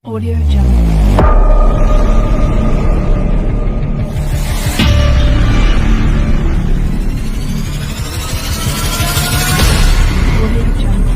Audio Jungle. Audio Jungle.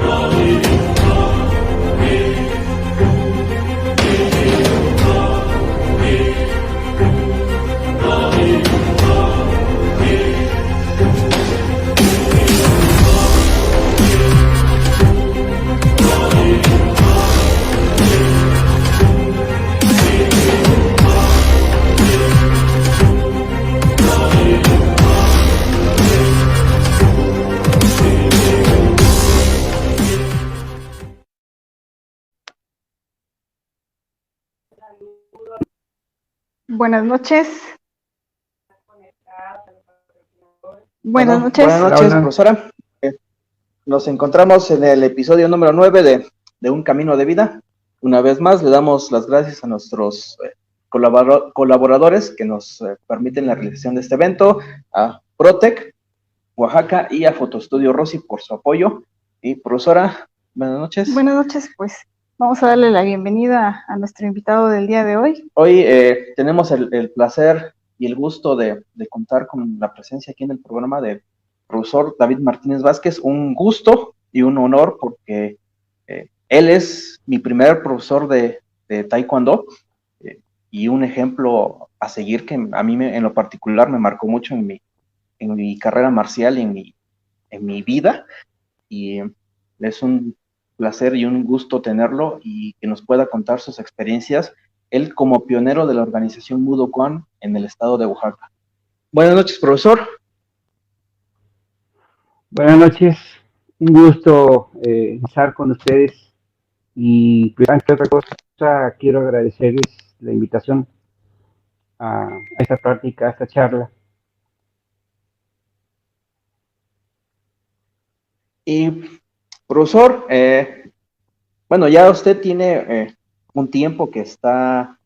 Audio Jungle. Buenas noches. Bueno, Buenas noches. buenas noches, Hola. profesora. Nos encontramos en el episodio número 9 de Un Camino de Vida. Una vez más, le damos las gracias a nuestros colaboradores que nos permiten la realización de este evento, a Protec, Oaxaca y a Fotostudio Rossi por su apoyo. Y profesora, buenas noches. Buenas noches, pues vamos a darle la bienvenida a nuestro invitado del día de hoy. Hoy tenemos el placer y el gusto de contar con la presencia aquí en el programa del profesor David Martínez Vázquez. Un gusto y un honor porque él es mi primer profesor de Taekwondo y un ejemplo a seguir que a mí en lo particular me marcó mucho en mi carrera marcial y en mi vida. Y es un placer y un gusto tenerlo y que nos pueda contar sus experiencias, él como pionero de la organización Mudo Kwan en el estado de Oaxaca. Buenas noches, profesor. Buenas noches, un gusto estar con ustedes y pues, antes de otra cosa quiero agradecerles la invitación a esta práctica, a esta charla. Y, profesor, bueno, ya usted tiene un tiempo que está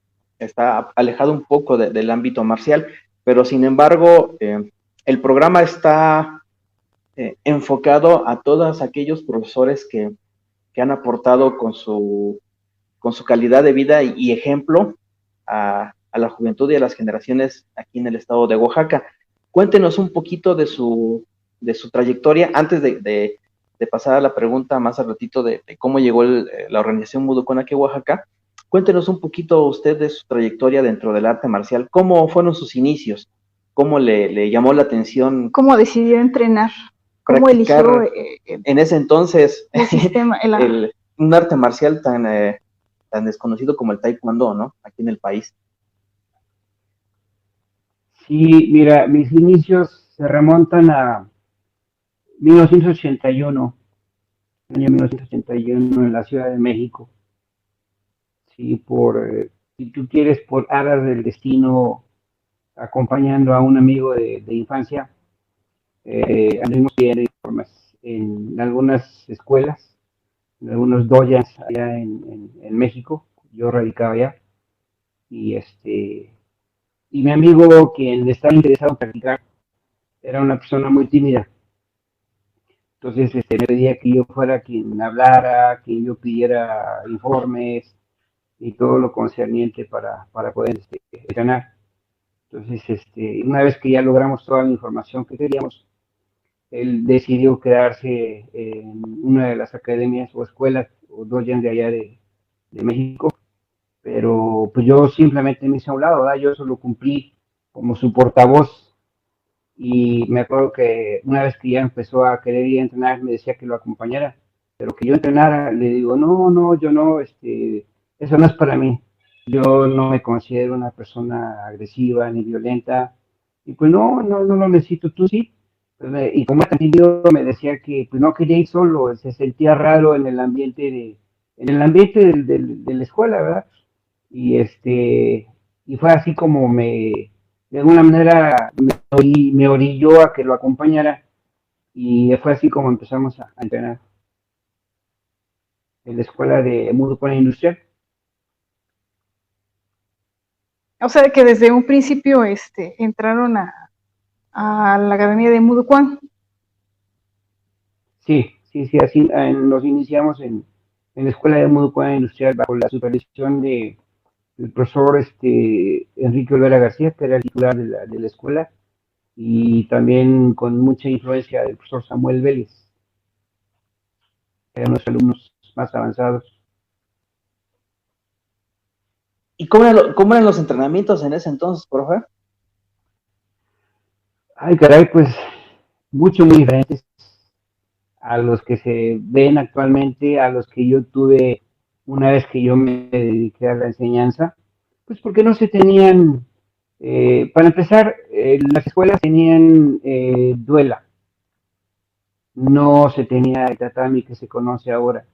alejado un poco del ámbito marcial, pero sin embargo, el programa está enfocado a todos aquellos profesores que han aportado con su calidad de vida y ejemplo a la juventud y a las generaciones aquí en el estado de Oaxaca. Cuéntenos un poquito de su trayectoria antes de pasar a la pregunta más al ratito de cómo llegó la organización Mudo Kwan aquí a Oaxaca. Cuéntenos un poquito usted de su trayectoria dentro del arte marcial. ¿Cómo fueron sus inicios? ¿Cómo le llamó la atención ¿Cómo decidió entrenar? ¿Cómo practicar eligió en ese entonces el sistema? un arte marcial tan desconocido como el Taekwondo, ¿no? Aquí en el país. Sí, mira, mis inicios se remontan a 1981, año 1981 en la Ciudad de México. Sí, si tú quieres, por aras del destino, acompañando a un amigo de infancia, anduvimos viendo informes en algunas escuelas, en algunos doyas allá en México. Yo radicaba allá y mi amigo, quien estaba interesado en practicar, era una persona muy tímida. Entonces me pedía que yo fuera quien hablara, que yo pidiera informes y todo lo concerniente para poder entrenar. Entonces, una vez que ya logramos toda la información que queríamos, él decidió quedarse en una de las academias o escuelas o doyas de allá de México, pero pues yo simplemente me hice a un lado, ¿verdad? Yo solo cumplí como su portavoz y me acuerdo que una vez que ya empezó a querer ir a entrenar me decía que lo acompañara, pero que yo entrenara, le digo, no, yo no, eso no es para mí. Yo no me considero una persona agresiva ni violenta y pues no lo necesito, tú sí. Y como también yo me decía que pues no quería ir solo, se sentía raro en el ambiente de la escuela, ¿verdad? Y y fue así como me de alguna manera me orilló a que lo acompañara y fue así como empezamos a entrenar en la escuela de Muducuana Industrial. O sea que desde un principio entraron a la Academia de Muducuán. Sí, así nos iniciamos en la escuela de Muducuana Industrial bajo la supervisión del profesor Enrique Olvera García, que era el titular de la escuela, y también con mucha influencia del profesor Samuel Vélez, que eran los alumnos más avanzados. ¿Y cómo eran los entrenamientos en ese entonces, profe? Ay, caray, pues muy diferentes a los que se ven actualmente, a los que yo tuve una vez que yo me dediqué a la enseñanza, pues porque no se tenían, para empezar, las escuelas tenían duela, no se tenía el tatami que se conoce ahora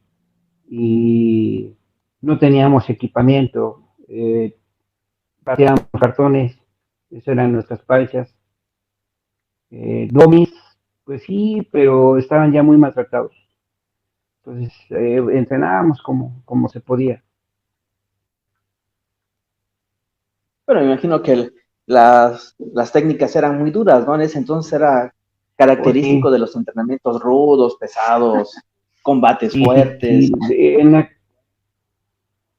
y no teníamos equipamiento, pateábamos cartones, esas eran nuestras palchas, domis, pues sí, pero estaban ya muy maltratados. Entonces entrenábamos como se podía. Bueno, me imagino que las técnicas eran muy duras, ¿no? En ese entonces era característico Sí, de los entrenamientos rudos, pesados, combates sí, fuertes. sí.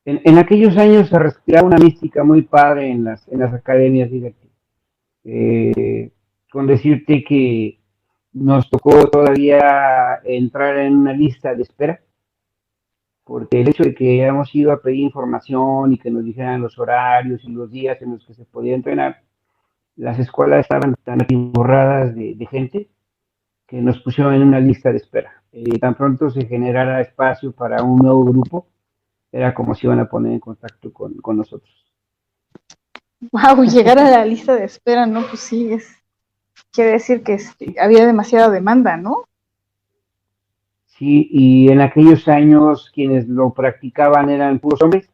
En aquellos años se respiraba una mística muy padre en las academias, fíjate. Eh, con decirte que nos tocó todavía entrar en una lista de espera, porque el hecho de que hayamos ido a pedir información y que nos dijeran los horarios y los días en los que se podía entrenar, las escuelas estaban tan atiborradas de gente que nos pusieron en una lista de espera. Tan pronto se generara espacio para un nuevo grupo, era como si iban a poner en contacto con nosotros. Wow, llegar a la lista de espera, ¿no? Pues sí, quiere decir que había demasiada demanda, ¿no? Sí, y en aquellos años quienes lo practicaban eran puros hombres,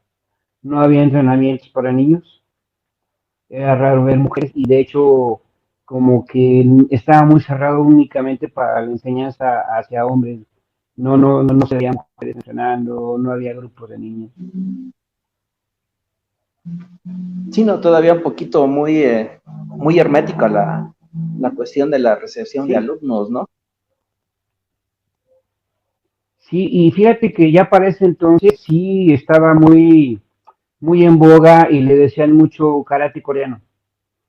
no había entrenamientos para niños, era raro ver mujeres y de hecho como que estaba muy cerrado únicamente para la enseñanza hacia hombres. No se veían mujeres entrenando, no había grupos de niños. Sí, no, todavía un poquito muy hermético a la cuestión de la recepción de Sí, alumnos, ¿no? sí, y fíjate que ya para ese entonces sí estaba muy en boga y le decían mucho karate coreano.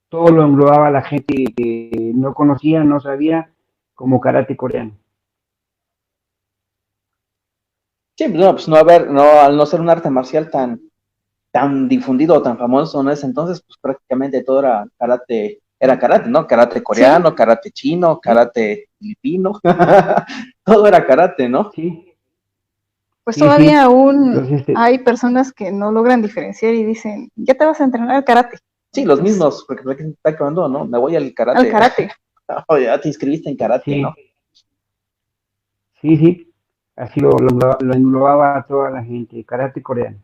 Todo lo englobaba la gente que no conocía, no sabía, como karate coreano. Sí, no, pues al no ser un arte marcial tan difundido o tan famoso en ese entonces, pues prácticamente todo era karate, ¿no? Karate Sí, coreano, karate chino, Sí, karate filipino, todo era karate, ¿no? sí, pues sí, todavía sí. aún Entonces, hay personas que no logran diferenciar y dicen, ya te vas a entrenar al karate. Sí, los Pues, mismos, porque está acabando, ¿no? Me voy al al karate. karate. Oye, ya te inscribiste en karate, ¿no? sí, sí. Así lo englobaba a toda la gente, karate coreano.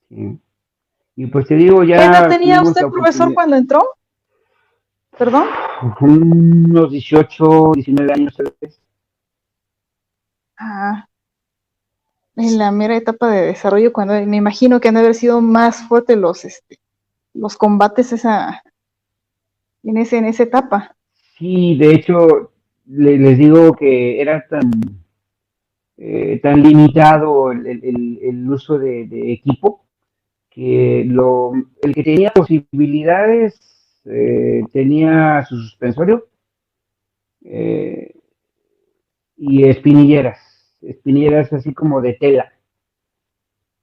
Sí. Y pues te digo, ¿Qué edad ya tenía tuvimos usted, la profesor, oportunidad, cuando entró? ¿Perdón? unos 18, 19 años tal vez. Ah, en la mera etapa de desarrollo, cuando me imagino que han de haber sido más fuertes los combates en esa etapa. Sí, de hecho, les digo que era tan limitado el uso de equipo que el que tenía posibilidades tenía su suspensorio eh, y espinilleras así como de tela,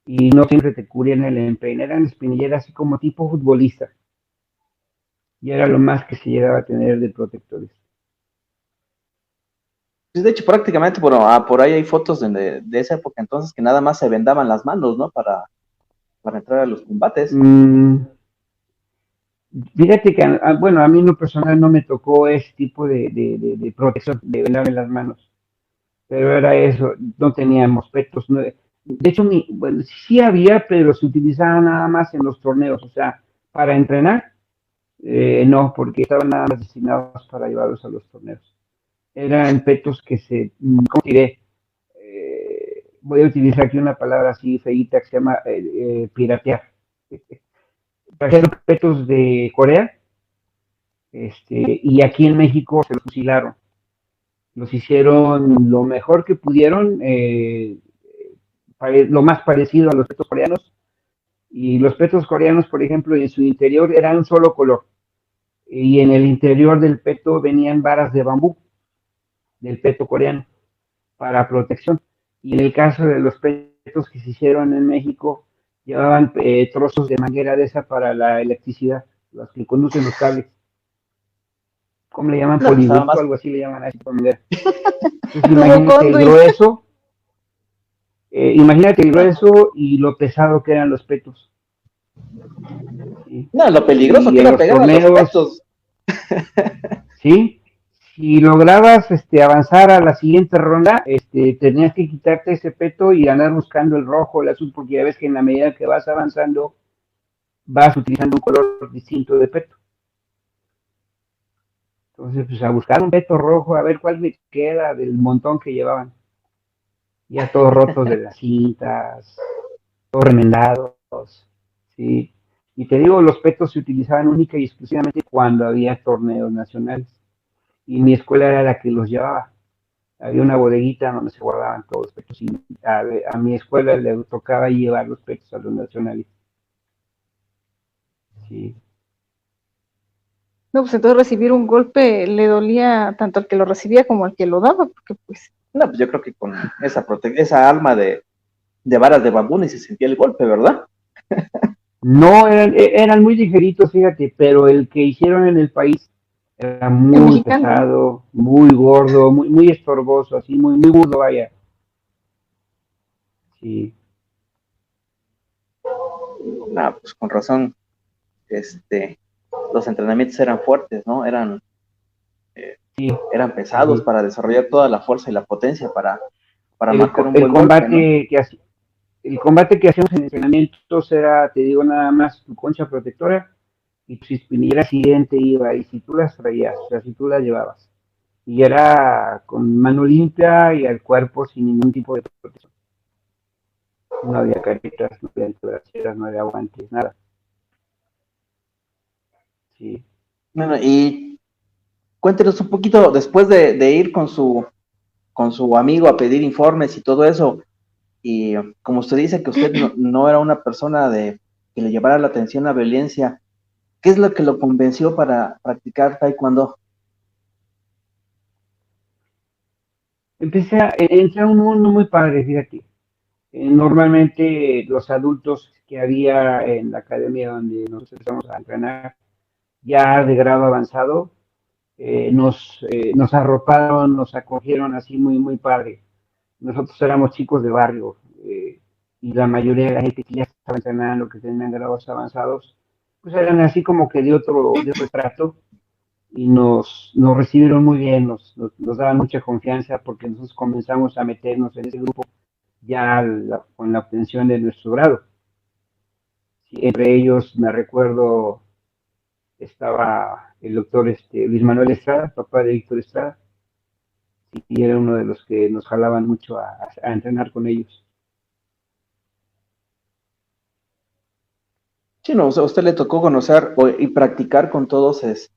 y no siempre te cubrían el empeine, eran espinilleras así como tipo futbolista, y era lo más que se llegaba a tener de protectores. Pues, de hecho, prácticamente por ahí hay fotos de esa época entonces que nada más se vendaban las manos, ¿no? Para entrar a los combates. Mm, Fíjate que, bueno, a mí en lo personal no me tocó ese tipo de protección, de vendarme las manos, pero era eso, no teníamos petos. De hecho, bueno, sí había, pero se utilizaba nada más en los torneos, o sea, para entrenar, No, porque estaban nada más destinados para llevarlos a los torneos. Eran petos que ¿cómo diré? Voy a utilizar aquí una palabra así feíta que se llama piratear. Trajeron petos de Corea, y aquí en México se los fusilaron. Los hicieron lo mejor que pudieron, lo más parecido a los petos coreanos. Y los petos coreanos, por ejemplo, en su interior era un solo color. Y en el interior del peto venían varas de bambú, del peto coreano, para protección. Y en el caso de los petos que se hicieron en México, llevaban trozos de manguera de esa para la electricidad, los que conducen los cables. ¿Cómo le llaman? No, pues estaba Poliducto, más. algo así le llaman a esa manguera. Entonces Como conduit. imagínate el grueso y lo pesado que eran los petos. ¿Sí? No, lo peligroso Y que en era los pegar a los torneos, petos. ¿sí? Si lograbas avanzar a la siguiente ronda, tenías que quitarte ese peto y andar buscando el rojo, el azul, porque ya ves que en la medida que vas avanzando, vas utilizando un color distinto de peto. Entonces, pues a buscar un peto rojo, a ver cuál me queda del montón que llevaban. Ya todos rotos de las cintas, todos remendados, ¿sí? Y te digo, los petos se utilizaban única y exclusivamente cuando había torneos nacionales. Y mi escuela era la que los llevaba. Había una bodeguita donde se guardaban todos los petos. Y a mi escuela le tocaba llevar los petos a los nacionales. Sí. No, pues entonces recibir un golpe le dolía tanto al que lo recibía como al que lo daba, porque pues, No, pues yo creo que con esa arma de varas de bambú ni se sentía el golpe, ¿verdad? No, eran muy ligeritos, fíjate, pero el que hicieron en el país era el muy mexicano, ¿no? pesado, muy gordo, muy estorboso, así, muy burdo, vaya. Sí, No, pues con razón, los entrenamientos eran fuertes, ¿no? sí, Eran sí, pesados sí. para desarrollar toda la fuerza y la potencia para El, marcar co- un el buen golpe, ¿no? combate que haci- el combate que hacíamos en entrenamientos era, te digo, nada más tu concha protectora y tu espinilla siguiente iba, y si tú las traías, o sea, si tú las llevabas, y era con mano limpia y al cuerpo sin ningún tipo de protección. No había caretas, no había antebraceras, no había guantes, nada. Sí. Bueno, y cuéntenos un poquito, después de ir con su amigo a pedir informes y todo eso, y como usted dice que usted no era una persona que le llevara la atención a la violencia, ¿qué es lo que lo convenció para practicar taekwondo? Entré a un mundo muy padre, fíjate. Normalmente los adultos que había en la academia donde nos empezamos a entrenar, ya de grado avanzado, nos arroparon, nos acogieron así muy padre. Nosotros éramos chicos de barrio, y la mayoría de la gente que ya estaba entrenando, que tenían grados avanzados, pues eran así como que de otro estrato, y nos recibieron muy bien, nos daban mucha confianza porque nosotros comenzamos a meternos en ese grupo ya con la obtención de nuestro grado. Sí, entre ellos me recuerdo estaba el doctor Luis Manuel Estrada, papá de Víctor Estrada, y era uno de los que nos jalaban mucho a entrenar con ellos. Sí, no, o sea, a usted le tocó conocer y practicar con todos esos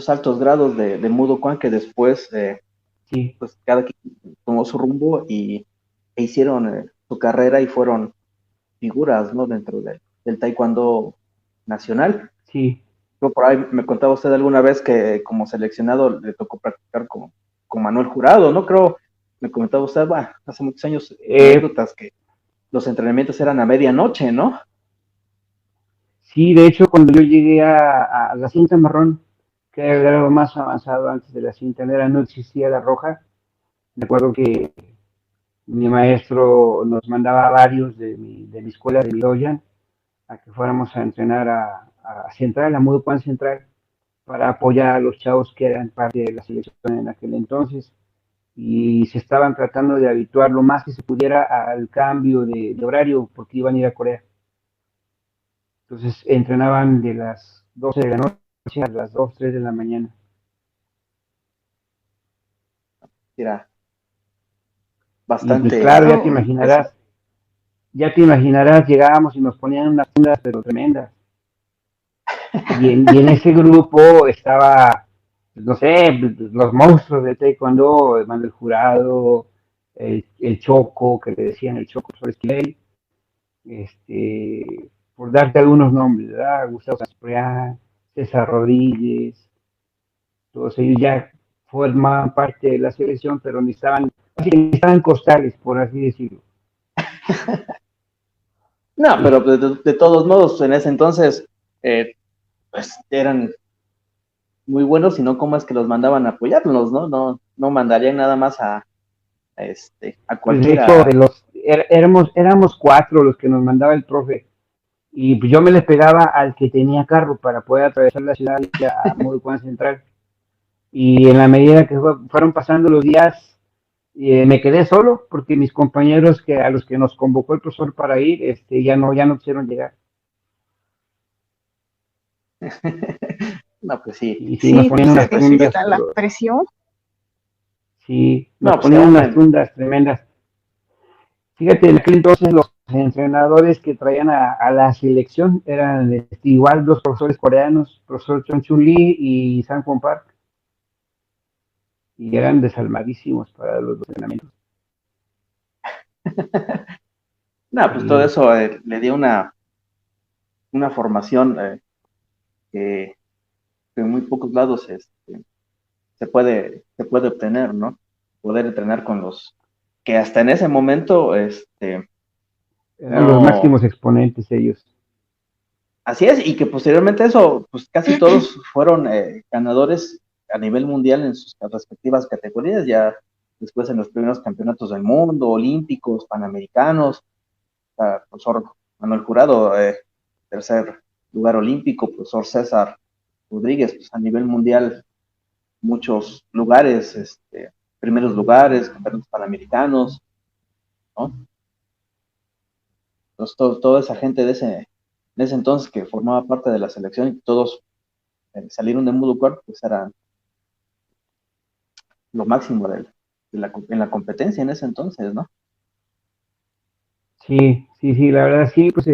altos grados de Mudo Kwan que después, Sí, pues cada quien tomó su rumbo e hicieron su carrera y fueron figuras, ¿no? Dentro del taekwondo nacional. sí. Yo por ahí me contaba usted alguna vez que como seleccionado le tocó practicar con Manuel Jurado, ¿no? Creo, me comentaba usted, hace muchos años, Eh, anécdotas que los entrenamientos eran a medianoche, ¿no? sí, de hecho, cuando yo llegué a la cinta marrón, que era el grado más avanzado antes de la cinta negra, no existía la roja. Me acuerdo que mi maestro nos mandaba a varios de mi escuela de Miloyan a que fuéramos a entrenar a Central, a Mudo Kwan Central, para apoyar a los chavos que eran parte de la selección en aquel entonces, y se estaban tratando de habituar lo más que se pudiera al cambio de horario porque iban a ir a Corea. Entonces entrenaban de las 12 de la noche a las 2 3 de la mañana. Era Y pues bastante claro, Oh, eso. ya te imaginarás, llegábamos y nos ponían unas fundas pero tremendas. Y en ese grupo estaba, no sé, los monstruos de Taekwondo, Manuel Jurado, el Choco, que le decían el Choco Flores Esquivel, por darte algunos nombres, ¿verdad? Gustavo Sanzpreá, César Rodríguez, todos ellos ya formaban parte de la selección, pero estaban costales, por así decirlo. No, Y pero de todos modos, en ese entonces, eh, pues eran muy buenos, y no cómo es que los mandaban a apoyarlos, ¿no? No mandarían nada más a pues de hecho, cualquiera. éramos cuatro los que nos mandaba el profe. Y pues yo me les pegaba al que tenía carro para poder atravesar la ciudad a Moducuán Central. Y en la medida que fueron pasando los días, me quedé solo porque mis compañeros a los que nos convocó el profesor para ir, ya no quisieron llegar. No, pues sí. Y sí, nos Sí, ponían pues unas es que tundas, está la pero presión. sí, nos No, pues ponían aún unas tundas tremendas. Fíjate, en aquel entonces los entrenadores que traían a la selección eran igual dos profesores coreanos, profesor Chon Chun Lee y Sang Kwon Park, y eran desalmadísimos para los entrenamientos. no, pues todo Y eso le dio una formación que en muy pocos lados se puede obtener, ¿no? Poder entrenar con los que hasta en ese momento, eran los no, máximos exponentes ellos. así es, y que posteriormente eso, pues casi todos fueron ganadores a nivel mundial en sus respectivas categorías, ya después en los primeros campeonatos del mundo, olímpicos, panamericanos, profesor Manuel Jurado, tercer lugar olímpico, profesor César Rodríguez, pues a nivel mundial muchos lugares, primeros lugares, campeonatos panamericanos, ¿no? Entonces, toda esa gente en ese entonces que formaba parte de la selección, y todos salieron de Moodle, pues era lo máximo en la competencia en ese entonces, ¿no? Sí, sí, sí, la verdad sí, pues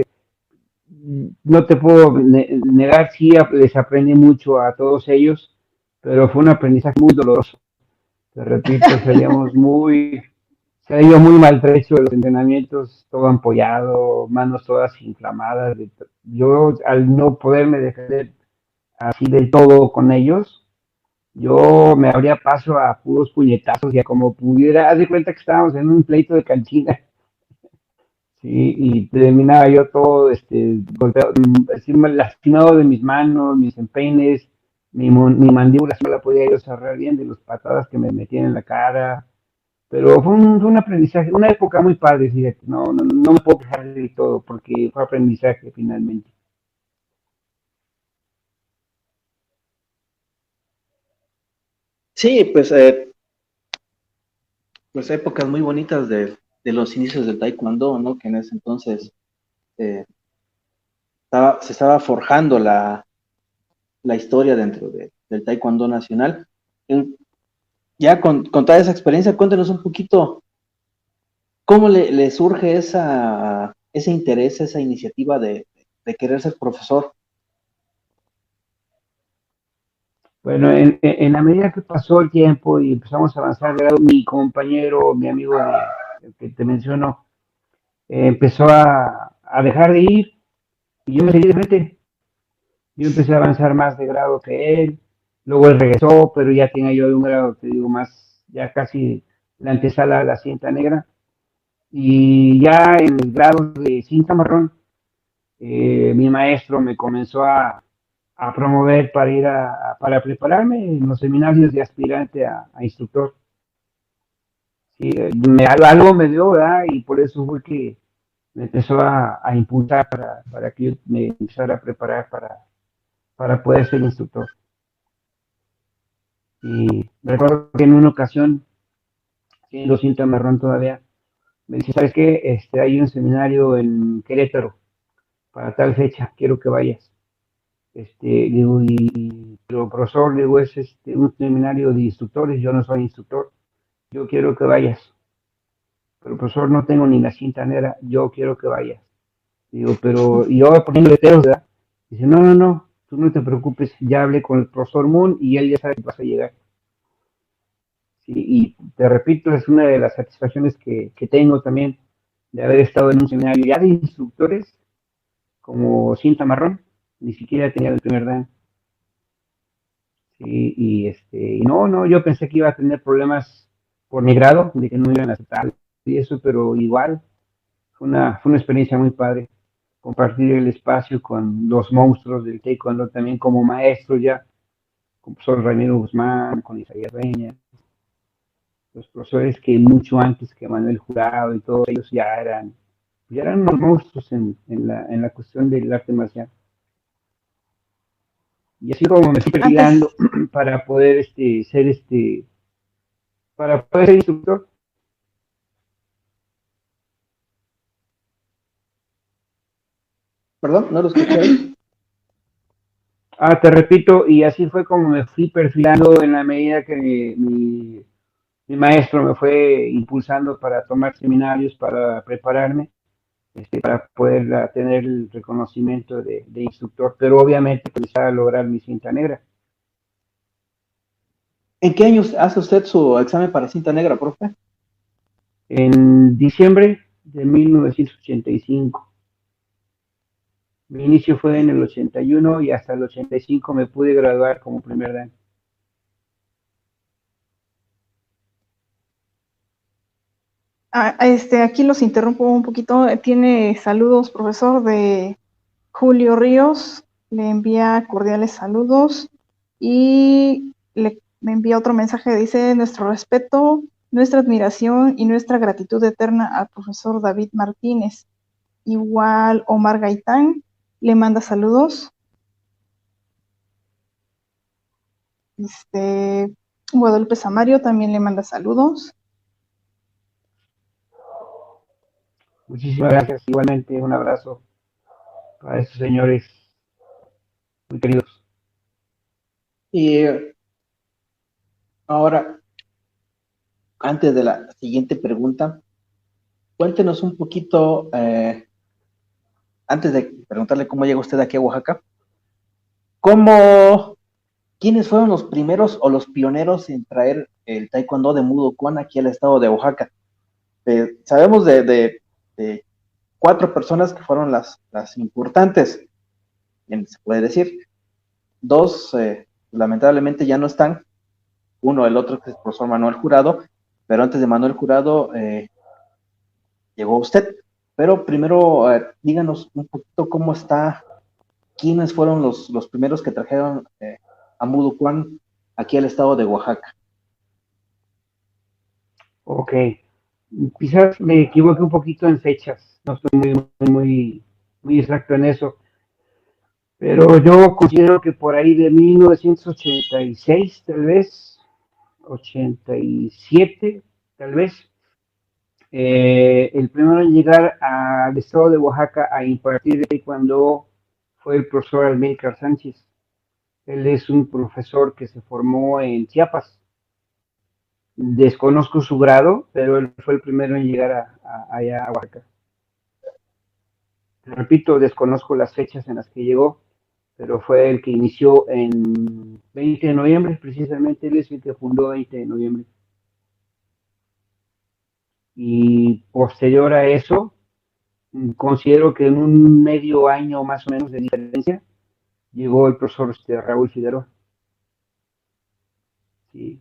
no te puedo negar, sí, les aprendí mucho a todos ellos, pero fue un aprendizaje muy doloroso. Te repito, se ha ido muy maltrecho de los entrenamientos, todo ampollado, manos todas inflamadas. Yo, al no poderme defender así del todo con ellos, yo me abría paso a puros puñetazos y a como pudiera. Haz de cuenta que estábamos en un pleito de canchina, ¿sí? Y terminaba yo todo golpeado, así lastimado de mis manos, mis empeines, mi mandíbula no la podía yo cerrar bien de las patadas que me metían en la cara. Pero fue un aprendizaje, una época muy padre, fíjate, no me puedo quejar de todo porque fue aprendizaje finalmente. Sí, pues épocas muy bonitas de los inicios del Taekwondo, ¿no? Que en ese entonces eh, se estaba forjando la historia dentro del Taekwondo nacional. Eh, Ya con toda esa experiencia, cuéntenos un poquito cómo le surge ese interés, esa iniciativa de querer ser profesor. Bueno, en la medida que pasó el tiempo y empezamos a avanzar, mi compañero, mi amigo el que te menciono, empezó a dejar de ir y yo me seguí de frente. Yo empecé a avanzar más de grado que él, luego él regresó, pero ya tenía yo de un grado, te digo, más, ya casi la antesala a la cinta negra. Y ya en el grado de cinta marrón, mi maestro me comenzó a promover para ir para prepararme en los seminarios de aspirante a instructor. Sí, algo me dio, ¿verdad? Y por eso fue que me empezó a impulsar para que yo me empezara a preparar para poder ser instructor. Y recuerdo que en una ocasión, siendo cinta marrón todavía, me dice, ¿sabes qué? Hay un seminario en Querétaro para tal fecha, quiero que vayas. Digo, pero profesor, digo, es un seminario de instructores, yo no soy instructor, yo quiero que vayas. Pero profesor, no tengo ni la cinta negra, yo quiero que vayas. Digo, pero, y yo voy poniendo letreros, ¿verdad? Dice, no, no, no, tú no te preocupes, ya hablé con el profesor Moon y él ya sabe que vas a llegar. Sí, y te repito, es una de las satisfacciones que tengo también de haber estado en un seminario ya de instructores como cinta marrón, ni siquiera tenía el primer dan. Sí, y no, no, yo pensé que iba a tener problemas por mi grado, de que no iban a aceptar y eso, pero igual fue una experiencia muy padre compartir el espacio con los monstruos del taekwondo también como maestros ya, con el profesor Ramiro Guzmán, con Isaías Reña, los profesores que mucho antes que Manuel Jurado y todos ellos ya eran unos monstruos en la cuestión del arte marcial. Y así como me estoy perfilando Antes, para poder para poder ser instructor. Perdón, no lo escuché ahí. Te repito, y así fue como me fui perfilando en la medida que mi maestro me fue impulsando para tomar seminarios, para prepararme, para poder tener el reconocimiento de instructor, pero obviamente pensaba lograr mi cinta negra. ¿En qué años hace usted su examen para cinta negra, profe? En diciembre de 1985. Mi inicio fue en el 81 y hasta el 85 me pude graduar como primer dan. aquí los interrumpo un poquito. Tiene saludos, profesor, de Julio Ríos. Le envía cordiales saludos y me envía otro mensaje. Dice: nuestro respeto, nuestra admiración y nuestra gratitud eterna al profesor David Martínez. Igual Omar Gaitán le manda saludos. Guadalupe Samario también le manda saludos. Muchísimas gracias. Igualmente un abrazo para estos señores muy queridos. Y ahora, antes de la siguiente pregunta, cuéntenos un poquito, antes de preguntarle cómo llega usted aquí a Oaxaca, ¿quiénes fueron los primeros o los pioneros en traer el taekwondo de Mudo Kwon aquí al estado de Oaxaca? Sabemos de 4 personas que fueron las importantes, se puede decir. 2 lamentablemente ya no están. Uno, el otro que es el profesor Manuel Jurado, pero antes de Manuel Jurado llegó usted. Pero primero díganos un poquito cómo está, quiénes fueron los primeros que trajeron a Mudo Kwon aquí al estado de Oaxaca. Ok. Quizás me equivoqué un poquito en fechas. No estoy muy exacto en eso. Pero yo considero que por ahí de 1986, tal vez, 87, tal vez, el primero en llegar al estado de Oaxaca a impartir taekwondo fue el profesor Almícar Sánchez. Él es un profesor que se formó en Chiapas. Desconozco su grado, pero él fue el primero en llegar allá a Oaxaca. Repito, desconozco las fechas en las que llegó, pero fue el que inició en 20 de noviembre, precisamente él es el que fundó 20 de noviembre. Y posterior a eso, considero que en un medio año más o menos de diferencia, llegó el profesor Raúl Figueroa. Sí.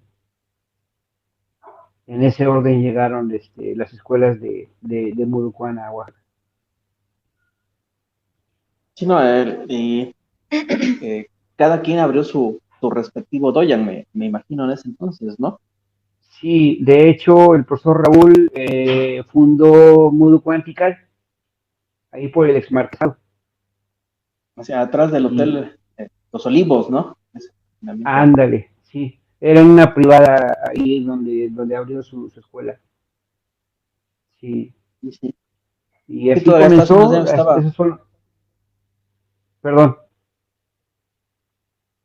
En ese orden llegaron las escuelas de Mudo Kwon a Oaxaca. Sí, no, cada quien abrió su respectivo doyan, me imagino en ese entonces, ¿no? Sí, de hecho, el profesor Raúl fundó Mudo Kwon Tikal, ahí por el Exmarcado. O sea, atrás del Y hotel Los Olivos, ¿no? ándale, sí. Era una privada ahí donde abrió su escuela. Sí. Sí, sí. Y Sí, así todavía hasta hace unos comenzó. años estaba. Esos son, Perdón.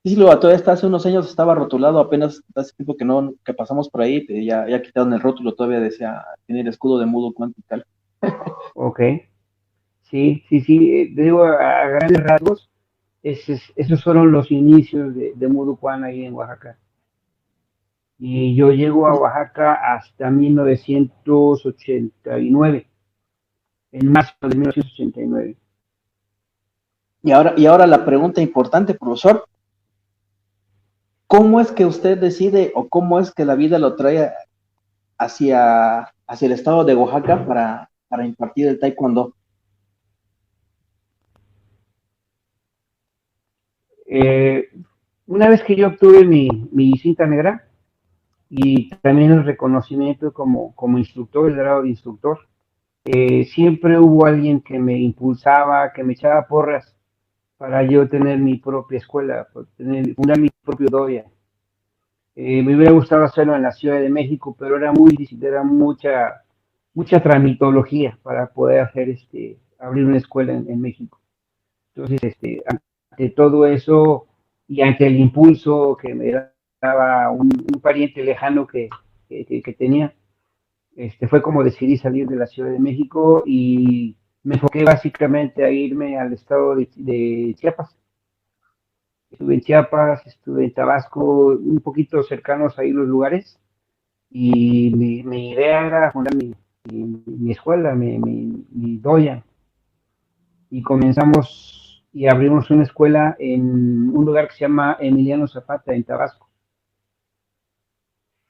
Sí, lo todavía hasta hace unos años estaba rotulado, apenas hace tiempo que pasamos por ahí, ya quitaron el rótulo, todavía decía, tiene el escudo de Mudo Cuánto y tal. Ok. Sí, sí, sí. Te digo, a grandes rasgos, esos fueron los inicios de Murucuán ahí en Oaxaca. Y yo llego a Oaxaca hasta 1989, en marzo de 1989. Y ahora la pregunta importante, profesor, ¿cómo es que usted decide o cómo es que la vida lo trae hacia el estado de Oaxaca para impartir el taekwondo? Eh, una vez que yo obtuve mi cinta negra y también el reconocimiento como instructor, el grado de instructor, siempre hubo alguien que me impulsaba, que me echaba porras para yo tener mi propia escuela, fundar mi propio doya. Me hubiera gustado hacerlo en la Ciudad de México, pero era muy difícil, era mucha tramitología para poder abrir una escuela en México. Entonces, ante todo eso y ante el impulso que me daba un pariente lejano que tenía, fue como decidí salir de la Ciudad de México y me enfoqué básicamente a irme al estado de Chiapas. Estuve en Chiapas, estuve en Tabasco, un poquito cercanos ahí los lugares, y mi idea era fundar mi escuela, mi doya, y comenzamos y abrimos una escuela en un lugar que se llama Emiliano Zapata, en Tabasco.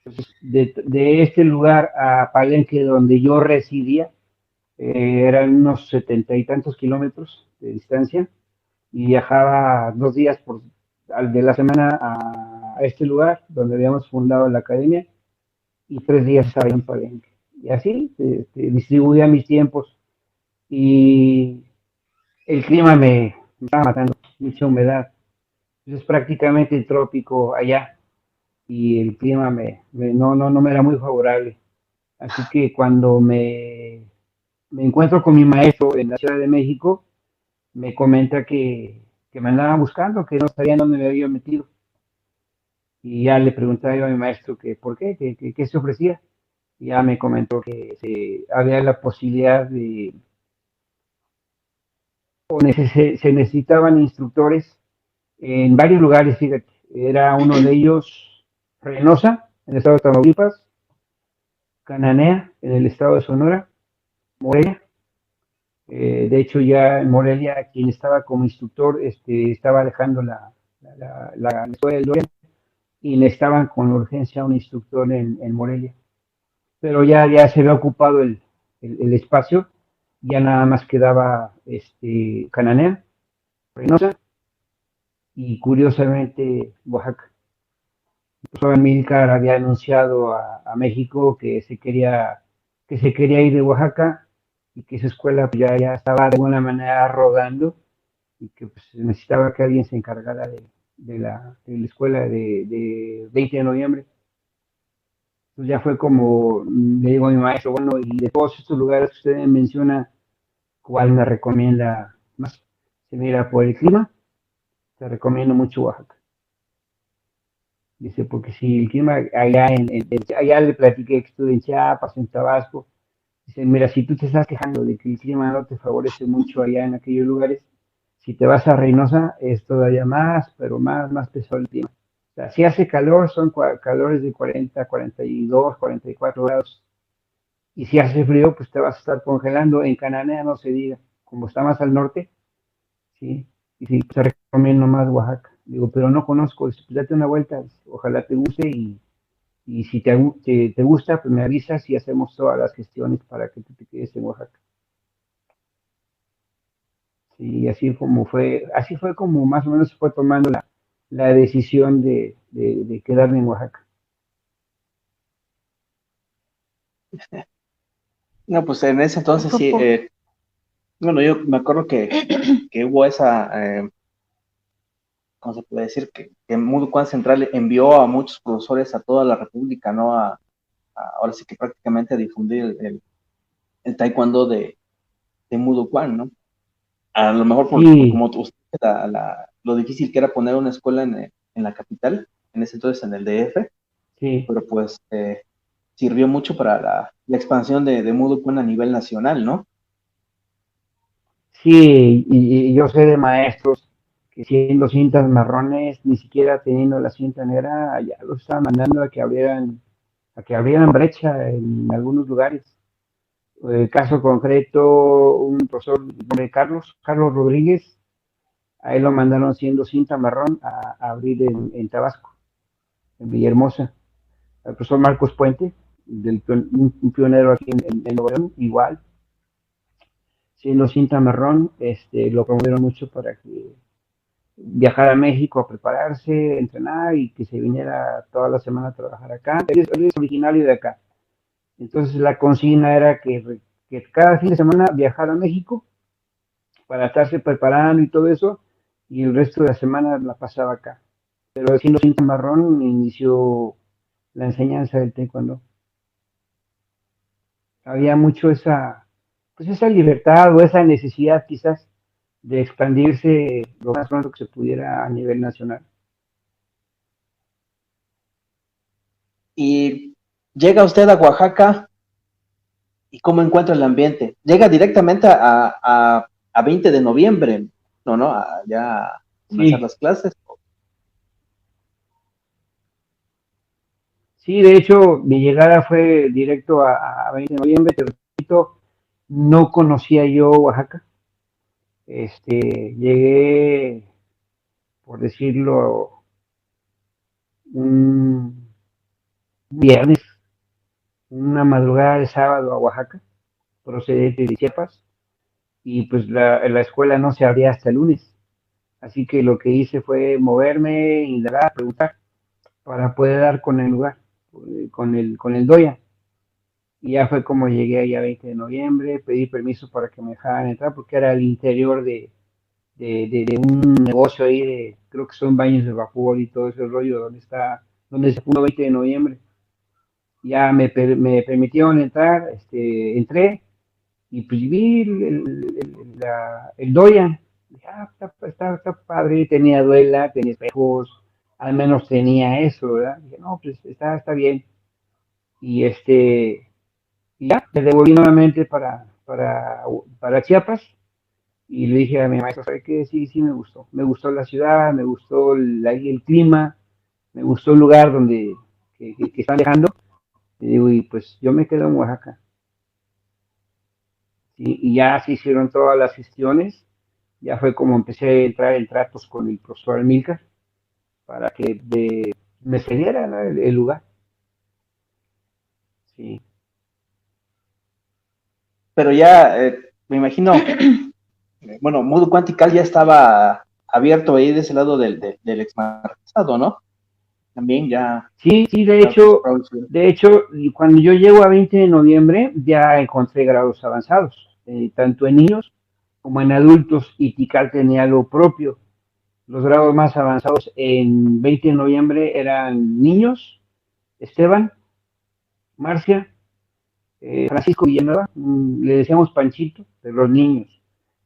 Entonces, de este lugar a Palenque, donde yo residía, eran unos 70 y tantos kilómetros de distancia, y viajaba 2 días de la semana a este lugar donde habíamos fundado la academia, y 3 días estaba en Palenque. Y así distribuía mis tiempos, y el clima me estaba matando, mucha humedad. Es prácticamente trópico allá, y el clima no me era muy favorable. Así que cuando me encuentro con mi maestro en la Ciudad de México, me comenta que me andaba buscando, que no sabía dónde me había metido. Y ya le preguntaba yo a mi maestro que por qué, qué se ofrecía. Y ya me comentó que había la posibilidad se necesitaban instructores en varios lugares, fíjate. Era uno de ellos Reynosa, en el estado de Tamaulipas; Cananea, en el estado de Sonora; Morelia. De hecho, ya en Morelia, quien estaba como instructor, estaba dejando la escuela del Doria, y necesitaban con urgencia un instructor en Morelia. Pero ya se había ocupado el espacio, ya nada más quedaba Cananea, Reynosa y curiosamente Oaxaca. Entonces, Milcar había anunciado a México que se quería ir de Oaxaca, y que esa escuela pues, ya estaba de alguna manera rodando, y que pues, necesitaba que alguien se encargara de la escuela de 20 de noviembre. Entonces ya fue como, le digo a mi maestro, bueno, y de todos estos lugares que usted menciona, ¿cuál me recomienda más? Se mira por el clima, te recomiendo mucho Oaxaca. Dice, porque si el clima allá le platiqué que estuve en Chiapas, en Tabasco. Dice, mira, si tú te estás quejando de que el clima no te favorece mucho allá en aquellos lugares, si te vas a Reynosa es todavía más, pero más pesado el clima. O sea, si hace calor, son calores de 40, 42, 44 grados. Y si hace frío, pues te vas a estar congelando. En Cananea no se diga, como está más al norte, ¿sí? Y sí, te recomiendo más Oaxaca. Digo, pero no conozco, pues date una vuelta, ojalá te guste, y si te gusta, pues me avisas y hacemos todas las gestiones para que tú te quedes en Oaxaca. Sí, así fue como más o menos se fue tomando la decisión de quedarme en Oaxaca. No, pues en ese entonces sí, Supo- bueno, yo me acuerdo que hubo ¿cómo se puede decir? Que Mudo Cuán Central envió a muchos profesores a toda la República, ¿no? Ahora sí que prácticamente a difundir el taekwondo de Mudo Cuán, ¿no? A lo mejor Sí, lo difícil que era poner una escuela en la capital, en ese entonces en el DF, Sí, pero pues sirvió mucho para la expansión de Moodle a nivel nacional, ¿no? sí, y yo sé de maestros que siendo cintas marrones, ni siquiera teniendo la cinta negra, ya los estaban mandando a que abrieran brecha en algunos lugares. Caso concreto, un profesor de Carlos Rodríguez, a él lo mandaron siendo cinta marrón a abrir en Tabasco, en Villahermosa. El profesor Marcos Puente, un pionero aquí en Nuevo León, igual, siendo cinta marrón, lo promovieron mucho para que viajara a México a prepararse, entrenar y que se viniera toda la semana a trabajar acá. Él es originario de acá. Entonces la consigna era que cada fin de semana viajara a México para estarse preparando y todo eso, y el resto de la semana la pasaba acá. Pero siendo cinta marrón inició la enseñanza del taekwondo. Había mucho pues esa libertad o esa necesidad quizás de expandirse lo más pronto que se pudiera a nivel nacional. Y llega usted a Oaxaca y cómo encuentra el ambiente. Llega directamente a 20 de noviembre, ¿no? Ya a comenzar Sí, las clases. sí, de hecho mi llegada fue directo a 20 de noviembre, te repito, no conocía yo Oaxaca. Llegué, por decirlo, un viernes, una madrugada de sábado a Oaxaca, procedente de Chiapas, y pues la escuela no se abría hasta el lunes. Así que lo que hice fue moverme, indagar, preguntar, para poder dar con el lugar, con el DOYA. Y ya fue como llegué ahí a 20 de noviembre, pedí permiso para que me dejaran entrar, porque era el interior de un negocio ahí creo que son baños de vapor y todo ese rollo donde se fundó 20 de noviembre. Ya me permitieron entrar, entré y pues vi el Doyan. Dije, está padre, tenía duela, tenía espejos, al menos tenía eso, ¿verdad? Dije, no, pues está bien. Y y ya, me devolví nuevamente para Chiapas y le dije a mi maestro, ¿sabe qué? Sí, sí me gustó la ciudad, me gustó el clima, me gustó el lugar que están dejando. Y digo, y pues yo me quedo en Oaxaca. ¿Sí? Y ya se hicieron todas las gestiones, ya fue como empecé a entrar en tratos con el profesor Milka para que me cediera, ¿no? El lugar. Sí, Pero ya, me imagino, bueno, Moodle Quantical ya estaba abierto ahí de ese lado del exmarquesado, ¿no? También ya. sí, sí, Ya de hecho, y cuando yo llego a 20 de noviembre ya encontré grados avanzados, tanto en niños como en adultos, y Tikal tenía lo propio. Los grados más avanzados en 20 de noviembre eran niños, Esteban, Marcia, Francisco Villanueva, le decíamos Panchito, de los niños.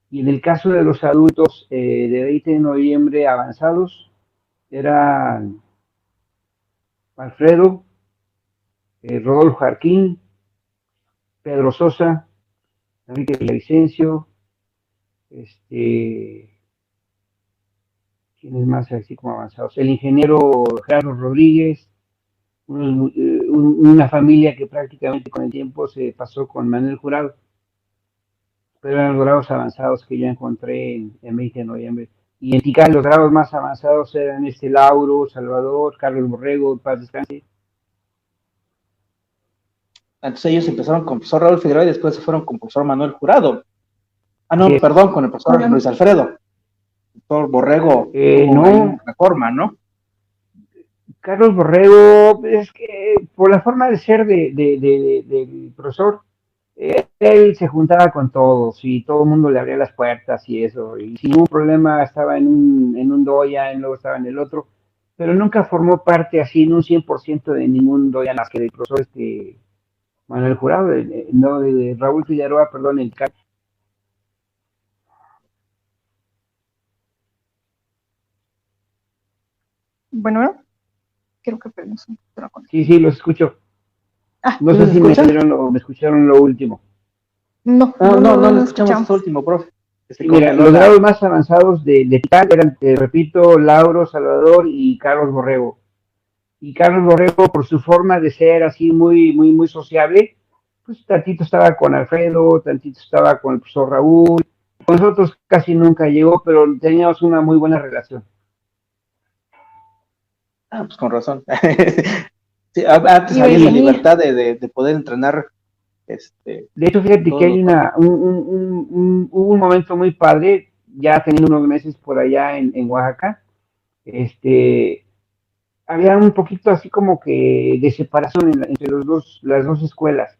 Y en el caso de los adultos de 20 de noviembre avanzados, eran Alfredo, Rodolfo Jarquín, Pedro Sosa, Enrique Villavicencio, este, ¿quién es más así como avanzados? El ingeniero Gerardo Rodríguez, una familia que prácticamente con el tiempo se pasó con Manuel Jurado, pero eran los grados avanzados que yo encontré en 20 de noviembre. Y en Tikal los grados más avanzados eran Lauro, Salvador, Carlos Borrego, Paz Descanse. Entonces ellos empezaron con el profesor Raúl Figueroa y después se fueron con el profesor Manuel Jurado. Ah, Así no, es. perdón, con el profesor Luis Alfredo. El profesor Borrego tuvo ahí No, una reforma, ¿no? Carlos Borrego, es que por la forma de ser del profesor, él se juntaba con todos y todo el mundo le abría las puertas y eso. Y si hubo un problema, estaba en un doya, luego estaba en el otro, pero nunca formó parte así en un 100% de ningún doya más que del profesor Manuel Jurado, no, de Raúl Figueroa, perdón, el CAC. Bueno, creo que perdimos un poquito la conexión. Sí, sí, los escucho. Ah, No ¿Sí sé nos si me escucha? oyeron o me escucharon lo último. no, No, lo escuchamos escuchamos. esto último, profe. Que se Sí, mira, congeló los la... grados más avanzados de Titán eran, te repito, Lauro, Salvador y Carlos Borrego. Y Carlos Borrego, por su forma de ser así muy sociable, pues tantito estaba con Alfredo, tantito estaba con el profesor Raúl. Con nosotros casi nunca llegó, pero teníamos una muy buena relación. Ah, pues con razón. Sí, antes Iba y había esa Sí, venía. libertad de poder entrenar, de hecho, fíjate que todos hay los... hubo un momento muy padre, ya teniendo unos meses por allá en Oaxaca, este, había un poquito así como que de separación entre las dos escuelas.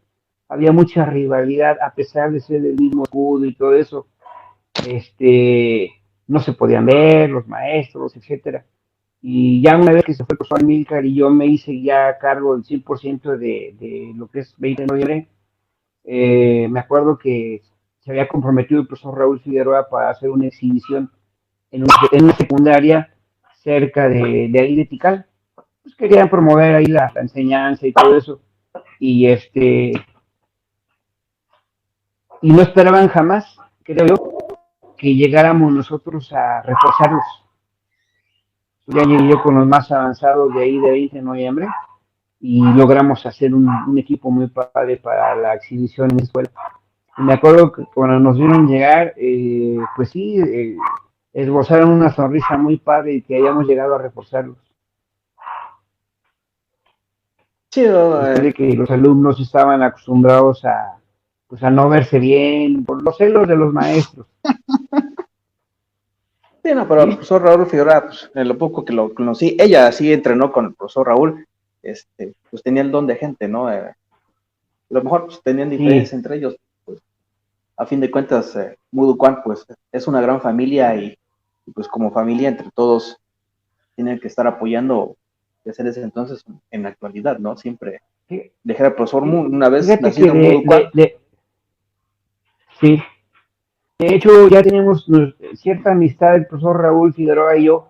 Había mucha rivalidad, a pesar de ser del mismo escudo y todo eso. No se podían ver los maestros, etcétera. Y ya una vez que se fue el profesor Amílcar y yo me hice ya a cargo del 100% de lo que es 20 de noviembre, me acuerdo que se había comprometido el profesor Raúl Figueroa para hacer una exhibición en una secundaria cerca de ahí de Tikal. Pues querían promover ahí la enseñanza y todo eso. Y y no esperaban jamás, creo yo, que llegáramos nosotros a reforzarlos. Ya llegué yo con los más avanzados de ahí de 20 de noviembre y logramos hacer un equipo muy padre para la exhibición en la escuela. Y me acuerdo que cuando nos vieron llegar, pues sí, esbozaron una sonrisa muy padre y que hayamos llegado a reforzarlos. Sí, Después de que los alumnos estaban acostumbrados pues a no verse bien por los celos de los maestros. sí, no, pero el ¿Sí? profesor Raúl Figueroa, pues, en lo poco que lo conocí, ella sí entrenó con el profesor Raúl, pues tenía el don de gente, ¿no? A lo mejor pues, tenían diferencias Sí, entre ellos, pues a fin de cuentas, Muducuán, pues es una gran familia y, pues como familia entre todos tienen que estar apoyando desde ese entonces en la actualidad, ¿no? Siempre dejé al profesor una vez fíjate que nacido en Muducuán. sí, de hecho ya tenemos cierta amistad el profesor Raúl Figueroa y yo,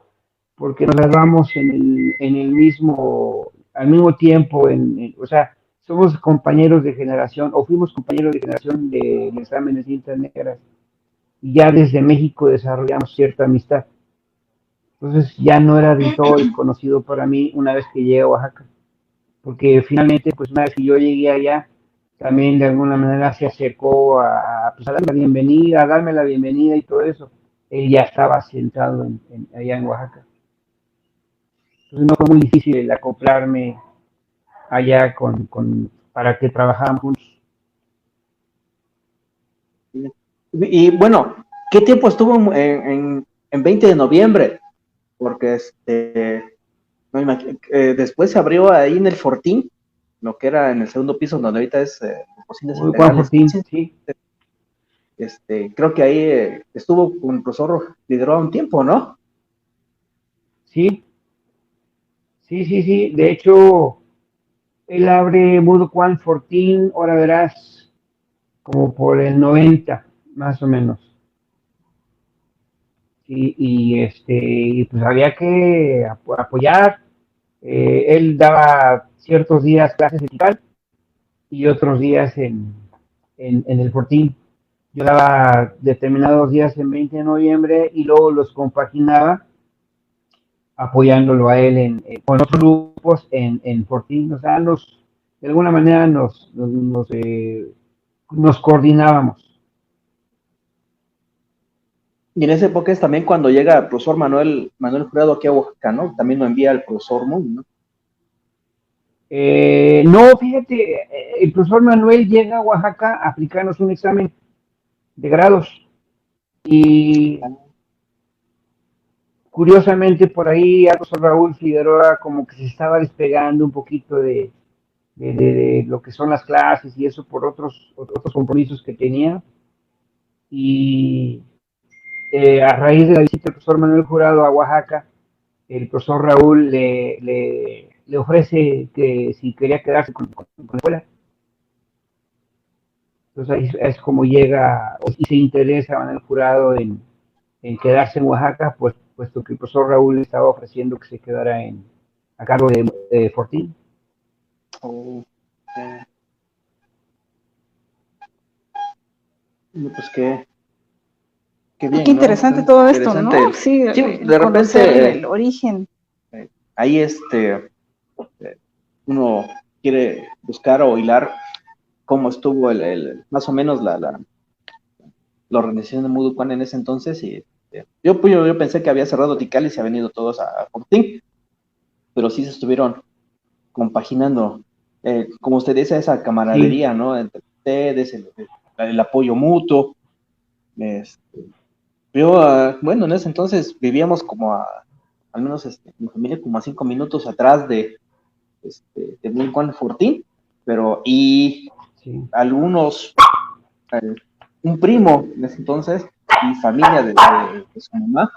porque nos graduamos en el mismo, al mismo tiempo, o sea, somos compañeros de generación, o fuimos compañeros de generación de exámenes de cintas negras, y ya desde México desarrollamos cierta amistad. Entonces ya no era del todo desconocido para mí una vez que llegué a Oaxaca, porque finalmente, pues una vez que yo llegué allá, también de alguna manera se acercó pues, a darme la bienvenida, a darme la bienvenida y todo eso. Él ya estaba sentado allá en Oaxaca. Entonces no fue muy difícil el acoplarme allá para que trabajáramos juntos. Y bueno, ¿qué tiempo estuvo en 20 de noviembre? Porque no después se abrió ahí en el Fortín, lo que era en el segundo piso, donde ahorita es Cocinas Muy Juan Integrales. Fortín, sí, Creo que ahí estuvo con el profesor Figueroa un tiempo, ¿no? sí, sí. De hecho, él abre Mood Juan Fortín, ahora verás, como por el 90, más o menos. Y pues había que apoyar. Él daba ciertos días clases en Tikal y otros días en el Fortín. Yo daba determinados días en 20 de noviembre y luego los compaginaba apoyándolo a él con otros grupos en Fortín. O sea, de alguna manera nos coordinábamos. Y en esa época es también cuando llega el profesor Manuel Jurado aquí a Oaxaca, ¿no? También lo envía el profesor Moon, ¿no? No, fíjate, el profesor Manuel llega a Oaxaca a aplicarnos un examen de grados y curiosamente por ahí el profesor Raúl Figueroa como que se estaba despegando un poquito de lo que son las clases y eso por otros compromisos que tenía y a raíz de la visita del profesor Manuel Jurado a Oaxaca, el profesor Raúl le ofrece que si quería quedarse con la escuela. Entonces ahí es como llega y se interesa Manuel Jurado en quedarse en Oaxaca, pues puesto que el profesor Raúl estaba ofreciendo que se quedara a cargo de Fortín. Oh, pues qué bien, Qué ¿no? interesante todo esto, Interesante ¿no? Sí, sí, de conocer repente el origen. ahí uno quiere buscar o hilar cómo estuvo más o menos la organización de Muducuán en ese entonces y yo pensé que había cerrado Tikal y se habían ido todos a Fortín, pero sí se estuvieron compaginando, como usted dice, esa camaradería, Sí, ¿no? Entre ustedes, el apoyo mutuo. Yo, bueno, en ese entonces vivíamos al menos mi familia como a 5 minutos atrás de Muducuán Fortín, y sí. algunos, eh, un primo en ese entonces y familia de su mamá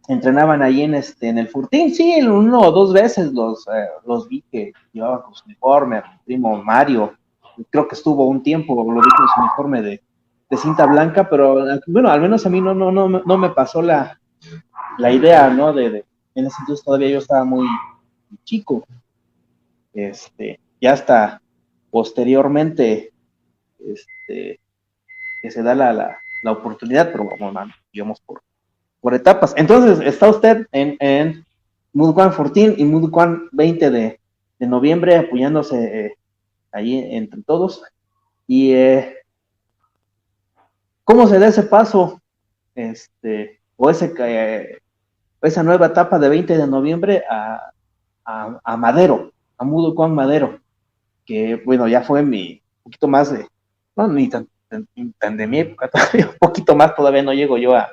entrenaban ahí en el Fortín. Sí, 1 o 2 veces los vi que llevaban con su uniforme. Mi primo Mario, creo que estuvo un tiempo, lo vi con su uniforme de cinta blanca, pero bueno, al menos a mí no me pasó la idea, ¿no? En ese entonces todavía yo estaba muy chico. Ya hasta posteriormente, que se da la oportunidad, pero bueno, digamos por etapas. Entonces, está usted en Muducuán 14 y Muducuán 20 de noviembre apoyándose ahí entre todos. Y ¿cómo se da ese paso? O esa nueva etapa de 20 de noviembre a Madero, a Muducuán Madero, que bueno, ya fue un poquito más no, ni tan de mi época, todavía, un poquito más, todavía no llego yo a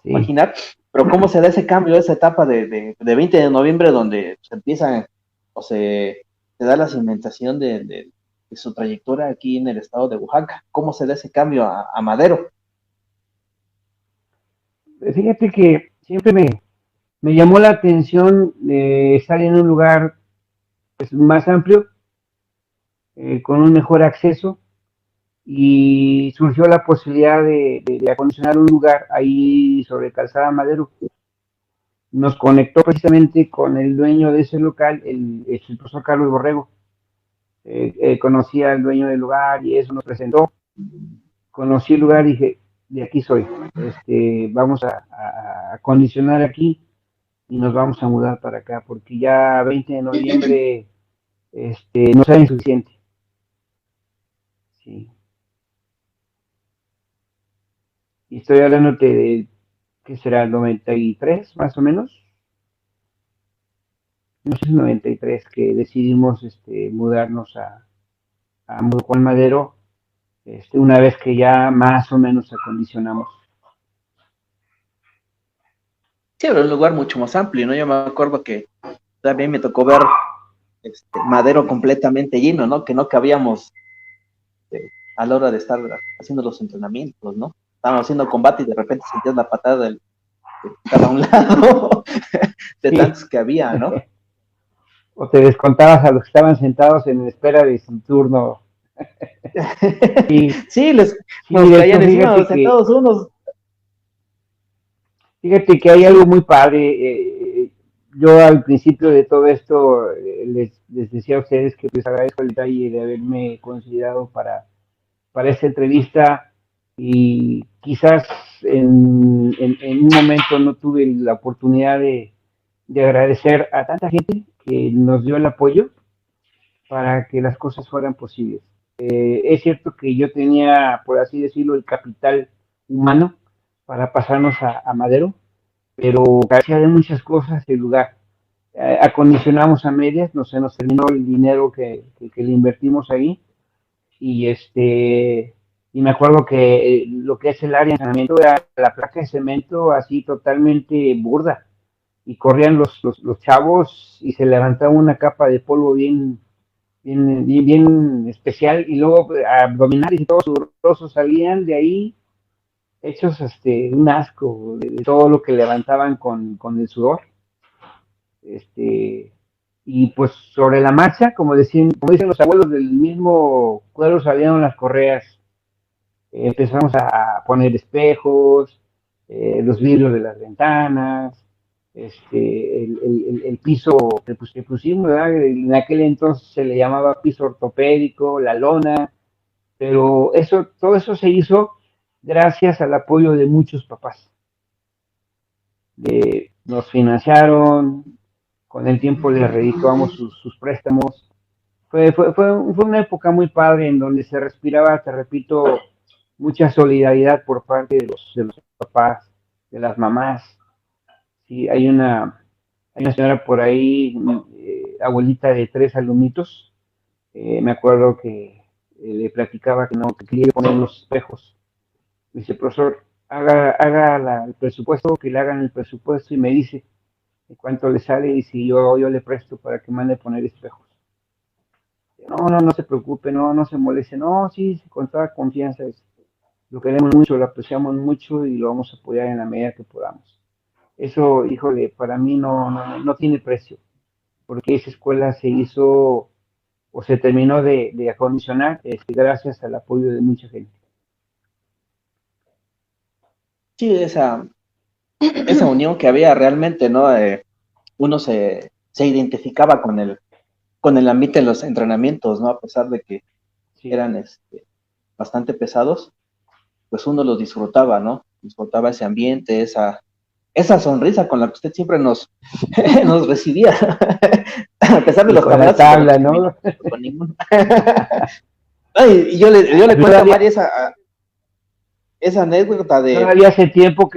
Sí, imaginar, pero cómo se da ese cambio, esa etapa de 20 de noviembre donde se empieza o se da la cimentación de su trayectoria aquí en el estado de Oaxaca, cómo se da ese cambio a Madero. fíjate que siempre me llamó la atención estar en un lugar pues, más amplio, con un mejor acceso, y surgió la posibilidad de acondicionar un lugar ahí sobre Calzada Madero. Nos conectó precisamente con el dueño de ese local, el profesor Carlos Borrego. Conocía al dueño del lugar y eso nos presentó. Conocí el lugar y dije, de aquí soy. Vamos a acondicionar aquí y nos vamos a mudar para acá, porque ya 20 de noviembre no será insuficiente. Sí. Y estoy hablando de, ¿qué será? 93 más o menos. No sé, 93 que decidimos mudarnos a Juan Madero, una vez que ya más o menos acondicionamos. Sí, era un lugar mucho más amplio, ¿no? Yo me acuerdo que también me tocó ver Madero completamente lleno, ¿no? Que no cabíamos a la hora de estar haciendo los entrenamientos, ¿no? Estábamos haciendo combate y de repente sentías la patada de cada un lado de Sí. tantos que había, ¿no? O te descontabas a los que estaban sentados en espera de su turno. Sí, Sí, sí, nos de hecho, caían encima, sentados unos. fíjate que hay algo muy padre. Yo al principio de todo esto les decía a ustedes que les agradezco el detalle de haberme considerado para esta entrevista, y quizás en un momento no tuve la oportunidad de agradecer a tanta gente que nos dio el apoyo para que las cosas fueran posibles. Es cierto que yo tenía, por así decirlo, el capital humano para pasarnos a Madero, pero carecía de muchas cosas el lugar. Acondicionamos a medias, no se nos terminó el dinero que le invertimos ahí, y y me acuerdo que lo que es el área de entrenamiento era la placa de cemento así totalmente burda, y corrían los chavos y se levantaba una capa de polvo bien especial, y luego abdominales y todos sudorosos salían de ahí hechos un asco de todo lo que levantaban con el sudor. este y pues sobre la marcha, como dicen los abuelos, del mismo cuero salieron las correas. Empezamos a poner espejos, los vidrios de las ventanas, el piso que pusimos, ¿verdad? En aquel entonces se le llamaba piso ortopédico, la lona, pero todo eso se hizo gracias al apoyo de muchos papás. Nos financiaron, con el tiempo les redituamos sus préstamos. Fue una época muy padre en donde se respiraba, te repito, mucha solidaridad por parte de los papás, de las mamás. Sí, hay una señora por ahí, abuelita de 3 alumnitos, me acuerdo que le platicaba que no, que quería poner los espejos. Dice, profesor, haga el presupuesto, que le hagan el presupuesto y me dice cuánto le sale y si yo le presto para que mande a poner espejos. No se preocupe, no se moleste, no, sí, con toda confianza, lo queremos mucho, lo apreciamos mucho y lo vamos a apoyar en la medida que podamos. Eso, híjole, para mí no tiene precio, porque esa escuela se hizo o se terminó de acondicionar gracias al apoyo de mucha gente. Sí, esa unión que había realmente, ¿no? Uno se identificaba con el ambiente de los entrenamientos, ¿no? A pesar de que Sí. eran bastante pesados, pues uno los disfrutaba, ¿no? Disfrutaba ese ambiente, esa sonrisa con la que usted siempre nos recibía, a pesar de Y los con la camaradas tabla, ¿no? con ninguno. Ay, y yo le cuento a Mari esa anécdota de... Todavía hace tiempo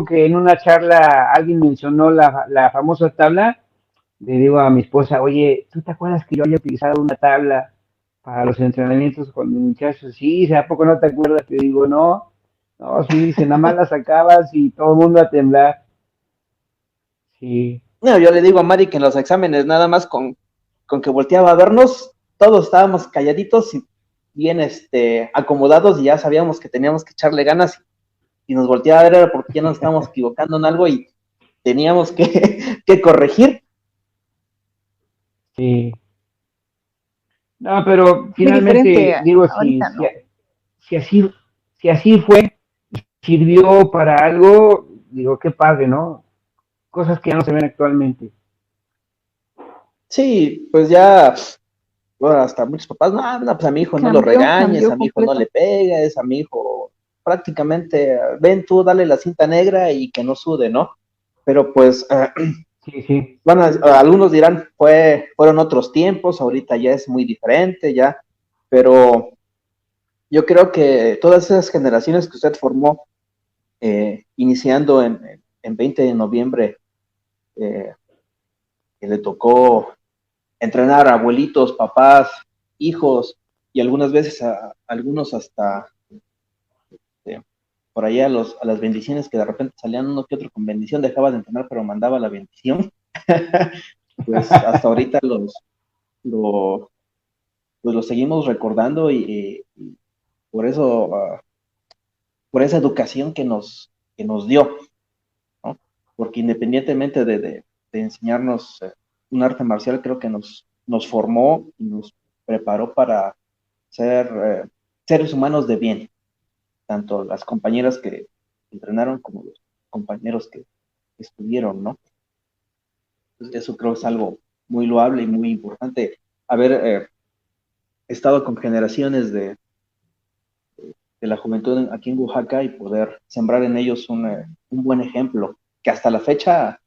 que en una charla alguien mencionó la famosa tabla. Le digo a mi esposa, oye, ¿tú te acuerdas que yo había utilizado una tabla para los entrenamientos con mis muchachos? Sí, dice, ¿a poco no te acuerdas? Te digo, no, sí, dice, nada más la sacabas y todo el mundo a temblar. Sí, No, yo le digo a Mari que en los exámenes nada más con que volteaba a vernos, todos estábamos calladitos y bien acomodados y ya sabíamos que teníamos que echarle ganas y nos volteaba a ver era porque ya nos estábamos equivocando en algo y teníamos que corregir. sí. No, pero Muy finalmente, diferente digo, ahorita, ¿no? si así fue, sirvió para algo, digo, qué padre, ¿no? Cosas que ya no se ven actualmente. Sí, pues ya, bueno, hasta muchos papás, no, pues a mi hijo no lo regañes, Cambió a mi hijo no completo. le pegues, a mi hijo prácticamente, ven tú, dale la cinta negra y que no sude, ¿no? Pero pues, Sí. bueno, algunos dirán, fueron otros tiempos, ahorita ya es muy diferente, ya, pero yo creo que todas esas generaciones que usted formó, iniciando en 20 de noviembre, que le tocó entrenar a abuelitos, papás, hijos, y algunas veces a algunos hasta por allá a las bendiciones que de repente salían uno que otro con bendición, dejaba de entrenar, pero mandaba la bendición. Pues hasta ahorita pues lo seguimos recordando y por eso, por esa educación que nos dio, ¿no? Porque independientemente de enseñarnos un arte marcial, creo que nos formó y nos preparó para ser seres humanos de bien, tanto las compañeras que entrenaron como los compañeros que estuvieron, ¿no? Entonces, eso creo que es algo muy loable y muy importante, haber estado con generaciones de la juventud aquí en Oaxaca y poder sembrar en ellos un buen ejemplo, que hasta la fecha,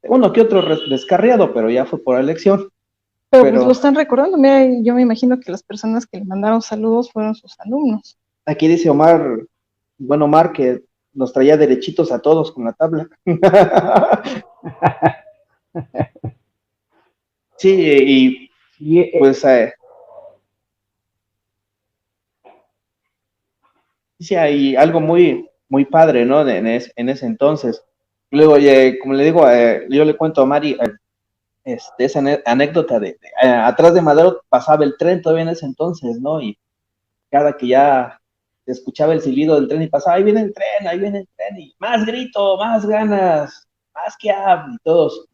uno que otro descarriado, pero ya fue por elección. Pero pues lo están recordando. Mira, yo me imagino que las personas que le mandaron saludos fueron sus alumnos. Aquí dice Omar, bueno, Omar, que nos traía derechitos a todos con la tabla. Sí, y pues sí, hay algo muy, muy padre, ¿no? En ese entonces. Luego, como le digo, yo le cuento a Mari esa anécdota de atrás de Madero pasaba el tren todavía en ese entonces, ¿no? Y cada que ya se escuchaba el silbido del tren y pasaba, ahí viene el tren, y más grito, más ganas, más que hablo, y todos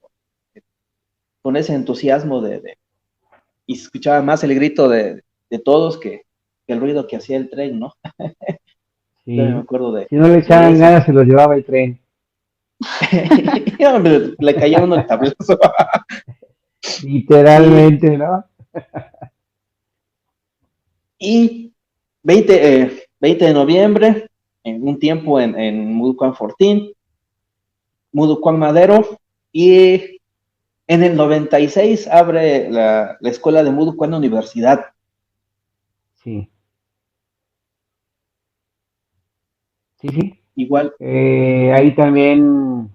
con ese entusiasmo y se escuchaba más el grito de todos que el ruido que hacía el tren, ¿no? Todavía me Sí. acuerdo Si no le de echaban eso. ganas, se los llevaba el tren. Ya, hombre, le caía a uno el tablazo. Y, Literalmente, ¿no? y 20 de noviembre, en un tiempo en Muducuán Fortín, Muducuán Madero, y en el 96 abre la escuela de Muducuán Universidad. Sí, sí, sí. Igual, Ahí también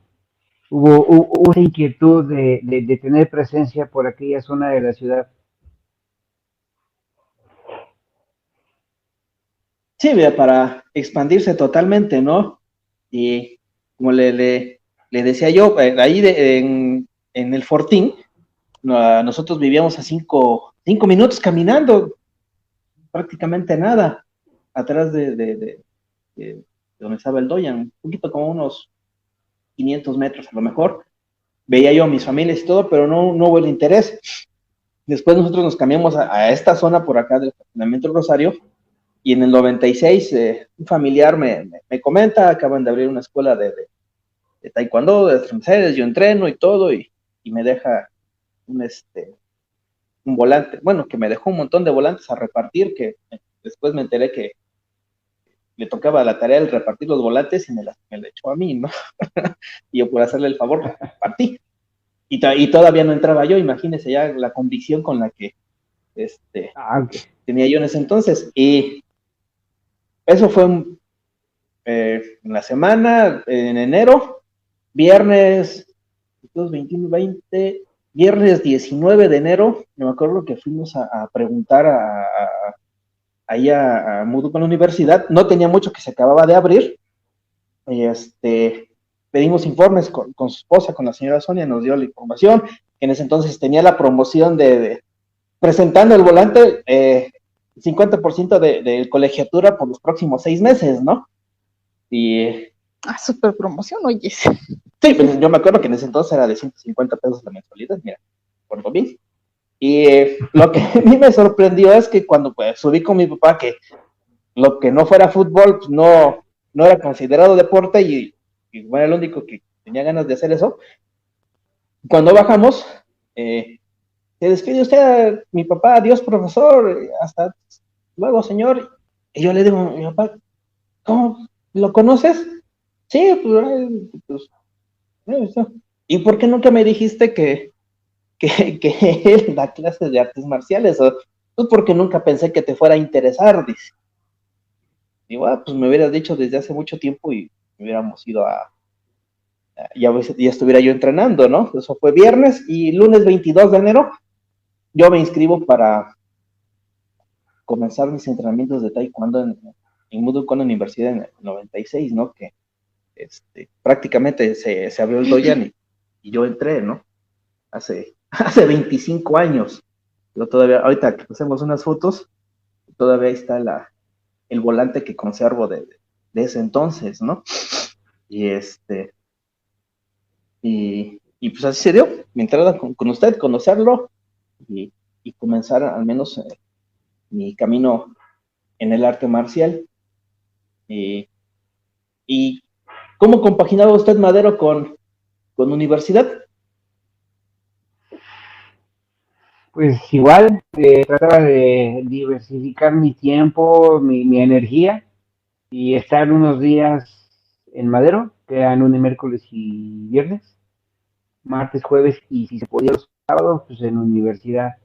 hubo esa inquietud de tener presencia por aquella zona de la ciudad. sí, vea, para expandirse totalmente, ¿no? Y como le decía yo, ahí en el Fortín, nosotros vivíamos a 5 minutos caminando, prácticamente nada, atrás de donde estaba el Doyan, un poquito como unos 500 metros a lo mejor. Veía yo a mis familias y todo, pero no hubo el interés. Después nosotros nos cambiamos a esta zona por acá del fraccionamiento Rosario, y en el 96 un familiar me comenta, acaban de abrir una escuela de taekwondo, de francés, yo entreno y todo, y me deja un volante, bueno, que me dejó un montón de volantes a repartir, que después me enteré que le tocaba la tarea de repartir los volantes y me la echó a mí, ¿no? Y yo por hacerle el favor, partí. Y todavía no entraba yo, imagínese ya la convicción con la que Ah, ok. tenía yo en ese entonces. Y eso fue en la semana, en enero, viernes 21, 20, viernes 19 de enero, me acuerdo que fuimos a preguntar ahí a Moodle con la universidad, no tenía mucho que se acababa de abrir, y pedimos informes con su esposa, con la señora Sonia, nos dio la información, en ese entonces tenía la promoción de presentando el volante, 50% de colegiatura por los próximos 6 meses, ¿no? Y Ah, super promoción, oye. sí, pues yo me acuerdo que en ese entonces era de 150 pesos la mensualidad, mira, por lo bien. Y lo que a mí me sorprendió es que cuando pues, subí con mi papá que lo que no fuera fútbol pues, no era considerado deporte y bueno, era el único que tenía ganas de hacer eso. Cuando bajamos, se despide usted, mi papá, adiós profesor, hasta luego señor. Y yo le digo a mi papá, ¿cómo? ¿Lo conoces? Sí, pues ¿y por qué nunca me dijiste que él da clases de artes marciales? Pues porque nunca pensé que te fuera a interesar, dice. Digo, pues me hubieras dicho desde hace mucho tiempo y hubiéramos ido ya estuviera yo entrenando, ¿no? Eso fue viernes y lunes 22 de enero yo me inscribo para comenzar mis entrenamientos de taekwondo en Muducon Universidad en el 96, ¿no? Que prácticamente se abrió el doyan y yo entré, ¿no? Hace 25 años. Yo todavía, ahorita que hacemos unas fotos, todavía ahí está el volante que conservo de ese entonces, ¿no? Y y pues así se dio, mi entrada con usted, conocerlo y, y comenzar al menos mi camino en el arte marcial. Y, y ¿cómo compaginaba usted Madero con universidad? Pues igual, trataba de diversificar mi tiempo, mi energía y estar unos días en Madero, que eran lunes, miércoles y viernes, martes, jueves y si se podía los sábados, pues en universidad.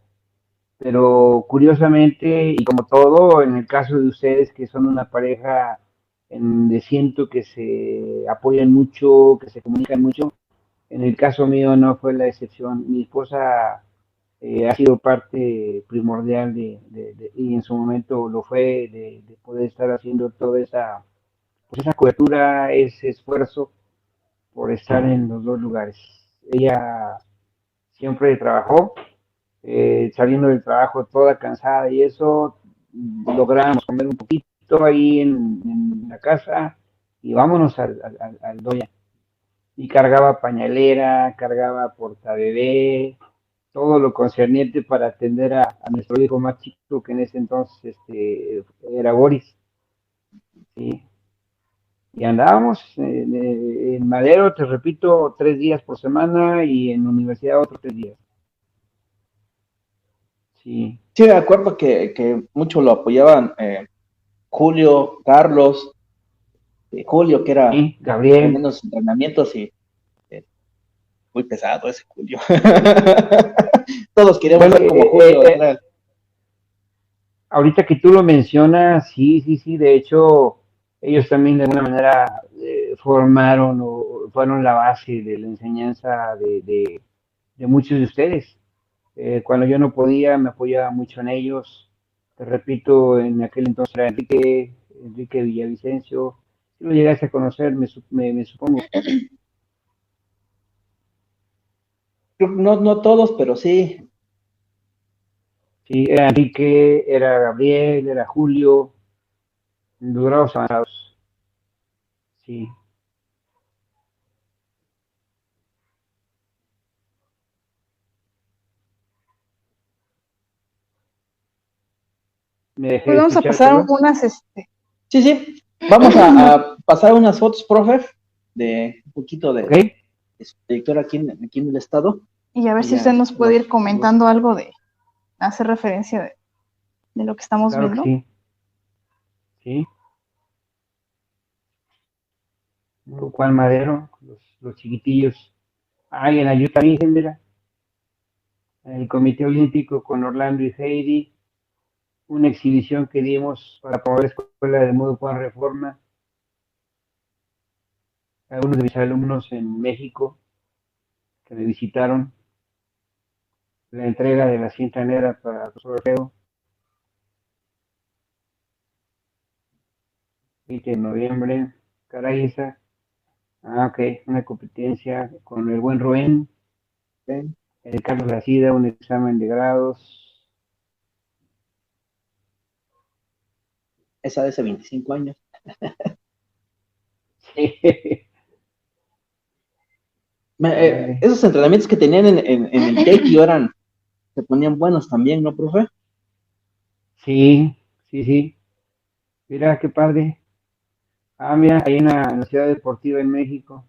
Pero curiosamente, y como todo, en el caso de ustedes que son una pareja en donde siento que se apoyan mucho, que se comunican mucho, en el caso mío no fue la excepción. Mi esposa ha sido parte primordial y en su momento lo fue de poder estar haciendo toda esa, pues esa cobertura, ese esfuerzo por estar en los dos lugares. Ella siempre trabajó, saliendo del trabajo toda cansada y eso, logramos comer un poquito ahí en la casa y vámonos al doya. Y cargaba pañalera, cargaba portabebé, todo lo concerniente para atender a nuestro hijo más chico, que en ese entonces era Boris, ¿sí? Y andábamos en Madero, te repito, 3 días por semana y en universidad otros 3 días. Sí, Sí, me acuerdo que mucho lo apoyaban Julio, Carlos, Julio, que era sí, Gabriel. tremendos entrenamientos y muy pesado ese Julio. Todos queríamos Bueno, ser como Julio. Era ahorita que tú lo mencionas, sí, sí, sí, de hecho, ellos también de alguna manera formaron o fueron la base de la enseñanza de muchos de ustedes. Cuando yo no podía, me apoyaba mucho en ellos. Te repito, en aquel entonces era Enrique Villavicencio. Si lo llegaste a conocer, me supongo. no, no todos, pero sí. Sí, era Enrique, era Gabriel, era Julio, durados avanzados. Sí, me dejé Pues de vamos a escuchar, pasar perdón. unas, Sí, sí. Vamos a pasar unas fotos, profe, de un poquito ¿Ok? de su trayectoria aquí en el estado. y a ver Y si ya usted nos puede ir nos- comentando algo hacer referencia de lo que estamos Claro que viendo. sí. Sí. Juan Madero, los chiquitillos. Ah, y en Ayuntamiento, mira, el Comité Olímpico con Orlando y Heidi, una exhibición que dimos para promover la Escuela de Modo Juan Reforma, algunos de mis alumnos en México que me visitaron, la entrega de la cinta negra para el profesor Orfeo, 20 de noviembre, caray esa, ok, una competencia con el buen Rubén, ¿ven? el Carlos Gacida, un examen de grados, Esa de hace 25 años. sí, órale. Esos entrenamientos que tenían en el Tequio se ponían buenos también, ¿no, profe? Sí, sí, sí. Mira qué padre. Ah, mira, ahí en la Ciudad Deportiva en México.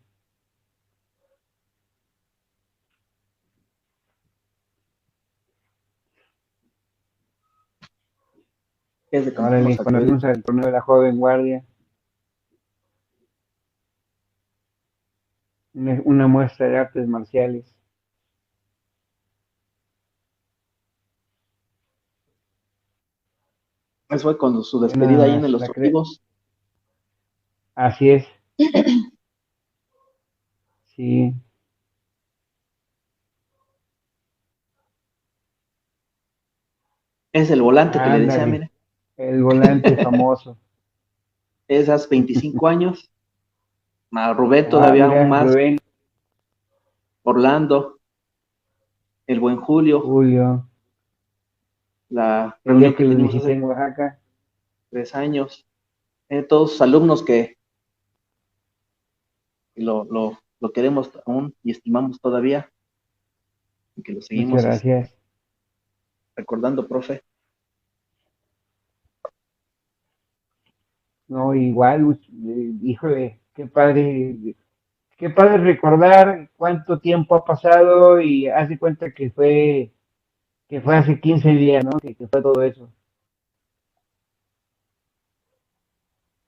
Es de cuando Órale, fuimos a cuando fuimos Querétaro. al torneo de la joven guardia, una muestra de artes marciales. Eso fue con su despedida ahí en Apenas Los Olivos. así es, sí. Es el volante que le decía, Ándale, mire, el volante famoso. esas 25 años, más Rubén Ah, todavía aún mira, más, Rubén, Orlando, el buen Julio, Julio, la el reunión día que que los tuvimos visité hace en Oaxaca. 3 años, todos sus alumnos que lo queremos aún y estimamos todavía y que lo Muchas seguimos gracias. recordando, profe. No, igual, híjole, qué padre recordar cuánto tiempo ha pasado y hace cuenta que fue hace 15 días, ¿no? Que fue todo eso.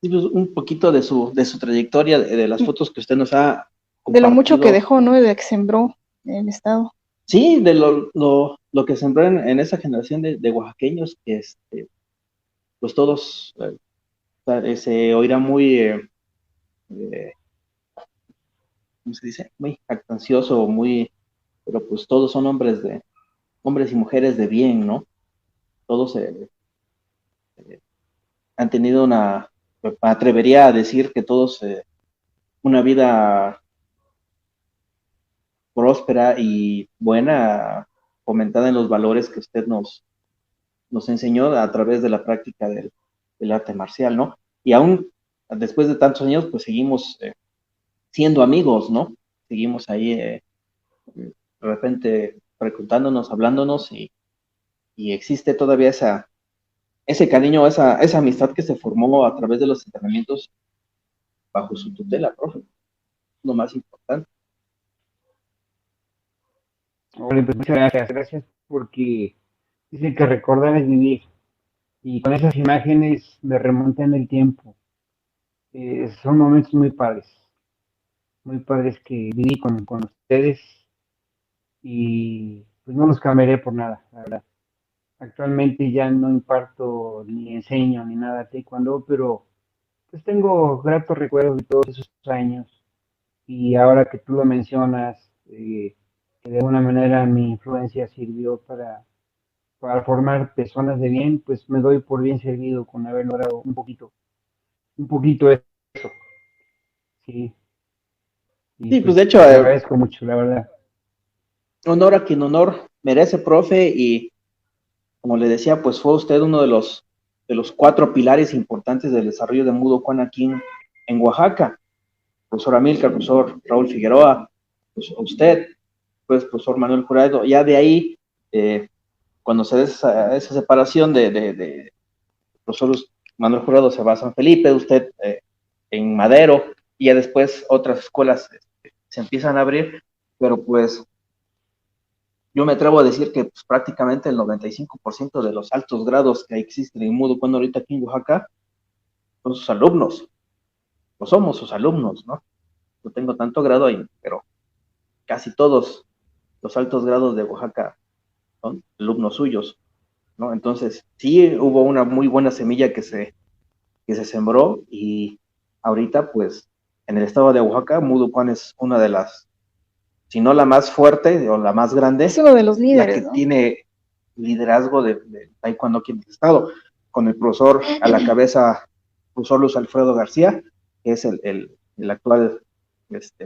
Sí, pues, un poquito de su trayectoria, de las fotos que usted nos ha De lo mucho que compartido. dejó, ¿no? De que sembró el estado. Sí, de lo que sembró en esa generación de oaxaqueños, que pues todos se oirá muy, eh, ¿cómo se dice? Muy jactancioso, pero pues todos son hombres y mujeres de bien, ¿no? Todos han tenido me atrevería a decir que todos una vida próspera y buena, fomentada en los valores que usted nos enseñó a través de la práctica del arte marcial, ¿no? Y aún después de tantos años, pues seguimos siendo amigos, ¿no? Seguimos ahí de repente reclutándonos, hablándonos y existe todavía ese cariño, esa amistad que se formó a través de los entrenamientos bajo su tutela, profe. Lo más importante. Órale, pues muchas gracias, gracias porque dicen que recordar es vivir y con esas imágenes me remontan el tiempo. Son momentos muy padres que viví con ustedes y pues no los cambiaré por nada, la verdad. Actualmente ya no imparto ni enseño ni nada taekwondo, pero pues tengo gratos recuerdos de todos esos años y ahora que tú lo mencionas, que de alguna manera mi influencia sirvió para formar personas de bien, pues me doy por bien servido con haber logrado un poquito de eso, sí, y Sí, pues pues de hecho, te lo agradezco mucho, la verdad. honor a quien honor merece, profe, y como le decía, pues fue usted uno de los 4 pilares importantes del desarrollo de Mudo Kwan aquí en Oaxaca. Profesor Amílcar, profesor Raúl Figueroa, pues usted, pues profesor Manuel Jurado. Ya de ahí, cuando se da esa separación de profesor Manuel Jurado se va a San Felipe, usted en Madero, y ya después otras escuelas se empiezan a abrir, pero pues yo me atrevo a decir que pues, prácticamente el 95% de los altos grados que existen en Mudo Kwan ahorita aquí en Oaxaca son sus alumnos, o somos sus alumnos, ¿no? No tengo tanto grado ahí, pero casi todos los altos grados de Oaxaca son alumnos suyos, ¿no? Entonces, sí hubo una muy buena semilla que se sembró y ahorita, pues, en el estado de Oaxaca, Mudo Kwan es una de las, si no la más fuerte o la más grande, Es uno de los la líderes, que ¿no? tiene liderazgo de taekwondo aquí en el estado, con el profesor a la cabeza, profesor Luis Alfredo García, que es el actual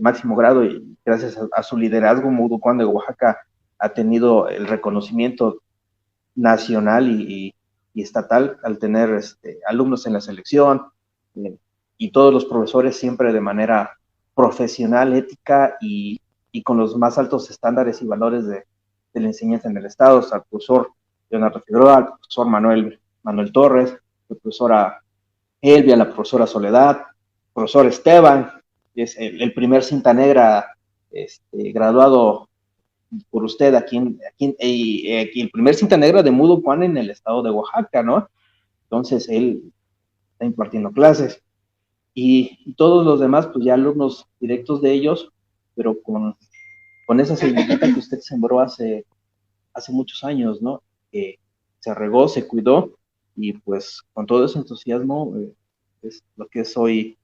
máximo grado, y gracias a su liderazgo, Mudo Kwan de Oaxaca ha tenido el reconocimiento nacional y estatal al tener alumnos en la selección, y todos los profesores siempre de manera profesional, ética y con los más altos estándares y valores de la enseñanza en el estado. O sea, al profesor Leonardo Figueroa, al profesor Manuel Torres, la profesora Elvia, la profesora Soledad, profesor Esteban, que es el primer cinta negra graduado por usted aquí el primer cinta negra de Mudo Kwan en el estado de Oaxaca, ¿no? Entonces él está impartiendo clases y todos los demás, pues ya alumnos directos de ellos, pero con esa semillita que usted sembró hace muchos años, ¿no? Que se regó, se cuidó y pues con todo ese entusiasmo es lo que es hoy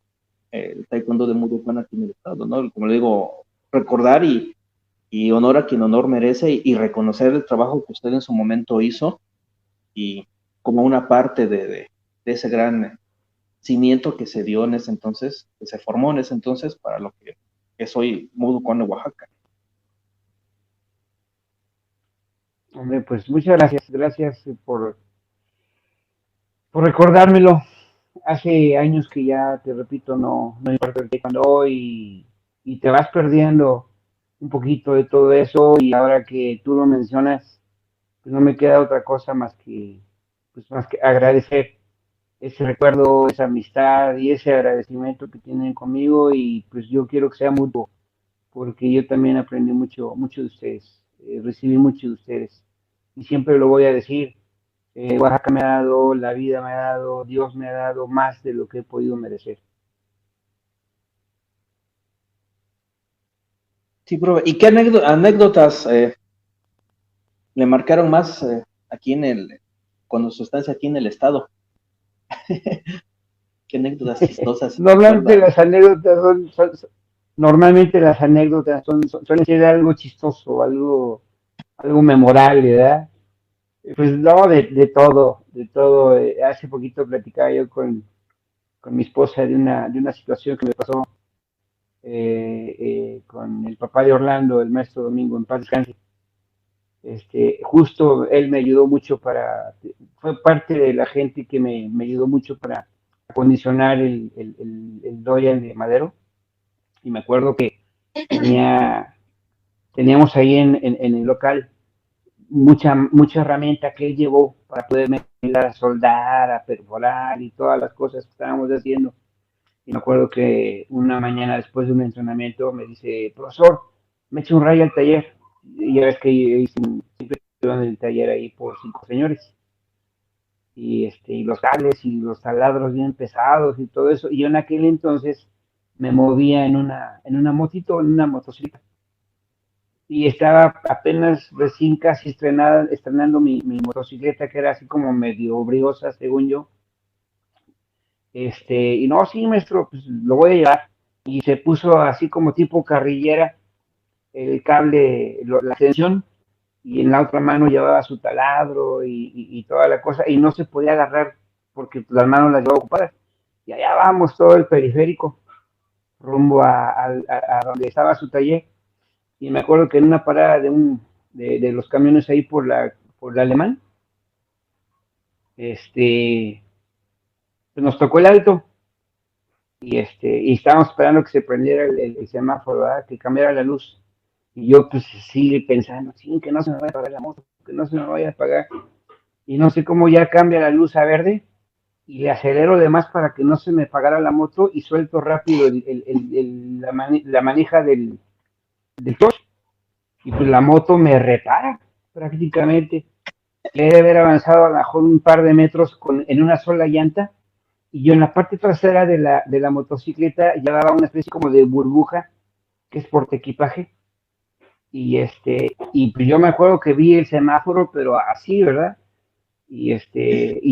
el taekwondo de Mudo Kwan aquí en el estado, ¿no? Como le digo, recordar y honor a quien honor merece y reconocer el trabajo que usted en su momento hizo y como una parte de ese gran cimiento que se dio en ese entonces, que se formó en ese entonces para lo que es hoy Mudo Kwan de Oaxaca. Hombre, pues muchas gracias, gracias por recordármelo. Hace años que ya, te repito, no importa el taekwondo y te vas perdiendo un poquito de todo eso y ahora que tú lo mencionas, pues no me queda otra cosa más que agradecer ese recuerdo, esa amistad y ese agradecimiento que tienen conmigo y pues yo quiero que sea mutuo porque yo también aprendí mucho de ustedes, recibí mucho de ustedes y siempre lo voy a decir. Oaxaca me ha dado, la vida me ha dado, Dios me ha dado más de lo que he podido merecer. Sí, profe. ¿Y qué anécdotas le marcaron más aquí cuando su estancia aquí en el estado? ¿Qué anécdotas chistosas se Normalmente recuerda? las anécdotas normalmente las anécdotas suelen ser algo chistoso, algo memorable, ¿verdad? Pues no, de todo. Hace poquito platicaba yo con mi esposa de una situación que me pasó con el papá de Orlando, el maestro Domingo, en paz descanse. Justo él me ayudó mucho fue parte de la gente que me ayudó mucho para acondicionar el Doyan de Madero. Y me acuerdo que teníamos ahí en el local mucha herramienta que él llevó para poderme ayudar a soldar, a perforar y todas las cosas que estábamos haciendo. Y me acuerdo que una mañana después de un entrenamiento me dice, profesor, me echa un rayo al taller. Y ya ves que siempre estuve en el taller ahí por 5 señores. Y los cables y los taladros bien pesados y todo eso. Y yo en aquel entonces me movía en una motito, en una motocicleta. Y estaba apenas recién casi estrenando mi motocicleta, que era así como medio briosa, según yo. Y no, sí, maestro, pues lo voy a llevar. Y se puso así como tipo carrillera el cable, la extensión, y en la otra mano llevaba su taladro y toda la cosa, y no se podía agarrar porque las manos las llevaba ocupadas. Y allá vamos todo el periférico, rumbo a donde estaba su taller. Y me acuerdo que en una parada de los camiones ahí por la Alemán, pues nos tocó el alto. Y estábamos esperando que se prendiera el semáforo, ¿verdad? Que cambiara la luz. Y yo pues sigue pensando, sí, que no se me vaya a apagar la moto, que no se me vaya a apagar. Y no sé cómo ya cambia la luz a verde y le acelero de más para que no se me apagara la moto y suelto rápido la manija del clutch. Y pues la moto me repara prácticamente. Le debe haber avanzado a lo mejor un par de metros en una sola llanta. Y yo en la parte trasera de la motocicleta llevaba una especie como de burbuja, que es porte equipaje. Y pues yo me acuerdo que vi el semáforo, pero así, ¿verdad? Y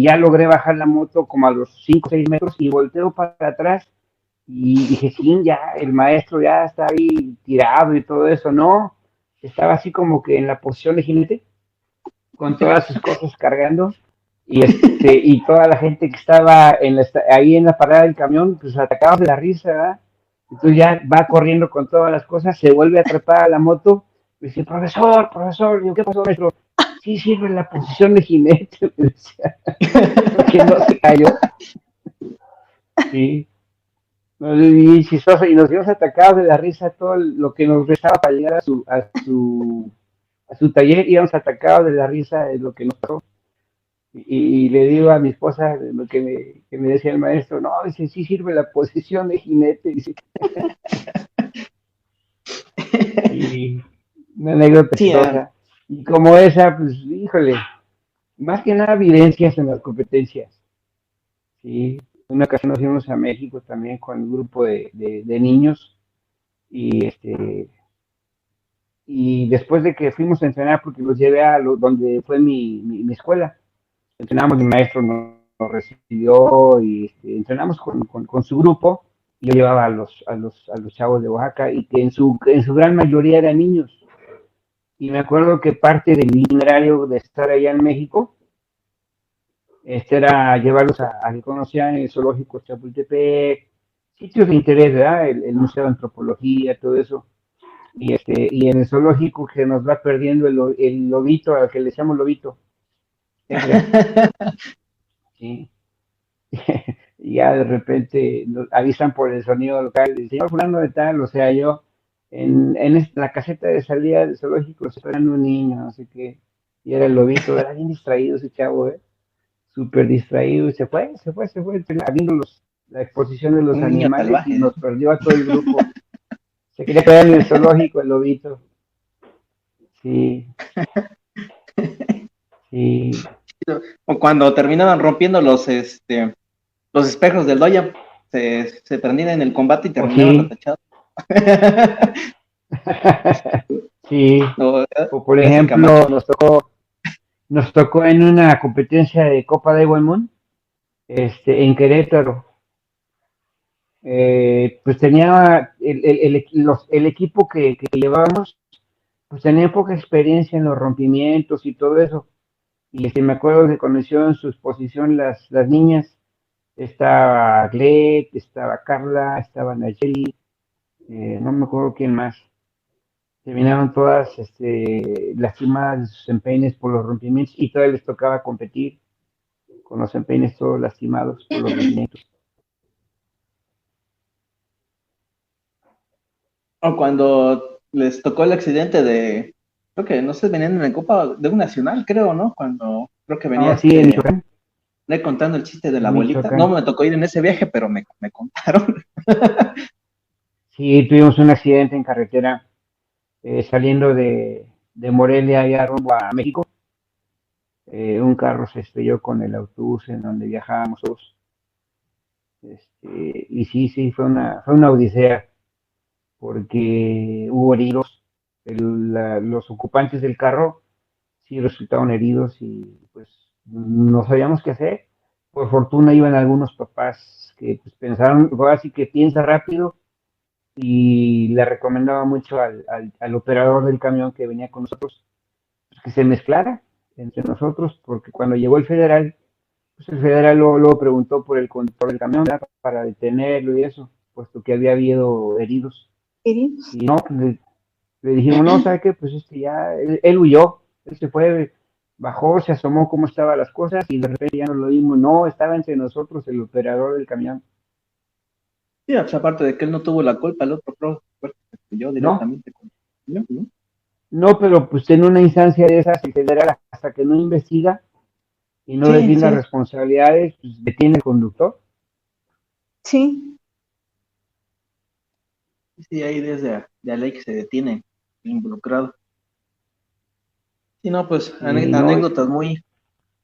ya logré bajar la moto como a los 5 o 6 metros y volteo para atrás y dije, sí, ya, el maestro ya está ahí tirado y todo eso. No, estaba así como que en la posición de jinete, con todas sus cosas cargando, y toda la gente que estaba ahí en la parada del camión, pues atacados de la risa, ¿verdad? Entonces ya va corriendo con todas las cosas, se vuelve a trepar a la moto, y dice, profesor, digo, ¿qué pasó, maestro? Sí, sirve la posición de jinete, me decía, que no se cayó. Sí, y chistoso, y nos vimos atacados de la risa todo lo que nos restaba para llegar a su taller, íbamos atacados de la risa de lo que nos pasó. Y le digo a mi esposa lo que me decía el maestro, no, dice, sí sirve la posición de jinete, dice. Y una anécdota Sí, chistosa. Y como esa, pues, híjole, más que nada vivencias en las competencias. Sí, una ocasión nos fuimos a México también con un grupo de niños y después de que fuimos a entrenar, porque los llevé donde fue mi escuela, entrenamos, mi maestro nos recibió y entrenamos con su grupo. Y yo llevaba a los chavos de Oaxaca y que en su gran mayoría eran niños. Y me acuerdo que parte del itinerario de estar allá en México era llevarlos a que conocían el zoológico Chapultepec, sitios de interés, ¿verdad? El Museo de Antropología, todo eso. Y en el zoológico que nos va perdiendo el lobito, al que le llamo lobito. Sí. Y ya de repente nos avisan por el sonido local, el señor fulano de tal, o sea, yo en la caseta de salida del zoológico esperando un niño, no sé qué, y era el lobito, era bien distraído ese chavo, súper distraído, y se fue, viendo la exposición de los un niño animales y salvaje. nos perdió a todo el grupo. Se quería quedar en el zoológico el lobito. Sí, sí. O cuando terminaban rompiendo los espejos del doya, se prendían en el combate y terminaban sí. retachados. Sí. No, O por clásica ejemplo, macho. nos tocó en una competencia de Copa de Huemón, en Querétaro. Pues tenía el equipo que llevábamos, pues tenía poca experiencia en los rompimientos y todo eso. Y me acuerdo que cuando hicieron su exposición las niñas, estaba Glet, estaba Carla, estaba Nayeli, no me acuerdo quién más. Terminaron todas lastimadas de sus empeines por los rompimientos y todavía les tocaba competir con los empeines todos lastimados por los rompimientos. O cuando les tocó el accidente creo que no sé, venían en la Copa de un Nacional, creo, ¿no? Cuando creo que venía No, sí, en Michoacán. contando el chiste de la en abuelita. Michoacán. No me tocó ir en ese viaje, pero me contaron. Sí, tuvimos un accidente en carretera saliendo de Morelia ya rumbo a México. Un carro se estrelló con el autobús en donde viajábamos todos. Y sí, fue una odisea porque hubo heridos. Los ocupantes del carro sí resultaron heridos y pues no sabíamos qué hacer. Por fortuna iban algunos papás que pues, pensaron, fue así que piensa rápido y le recomendaba mucho al operador del camión que venía con nosotros pues, que se mezclara entre nosotros, porque cuando llegó el federal, pues el federal luego preguntó por el conductor del camión, ¿verdad? Para detenerlo y eso, puesto que había habido heridos. Heridos. Y no, le dijimos, no, ¿sabe qué? Pues ya, él huyó, él se fue, bajó, se asomó cómo estaban las cosas y de repente ya no lo vimos, no, estaba entre nosotros el operador del camión. Sí, pues, aparte de que él no tuvo la culpa, el otro fue yo No, directamente con yo, ¿no? no, pero pues en una instancia de esas, el federal hasta que no investiga y no Sí, designa sí, responsabilidades, pues detiene el conductor. Sí, sí, ahí desde la ley que se detiene involucrado. Sí, no, pues Y no, anécdotas muy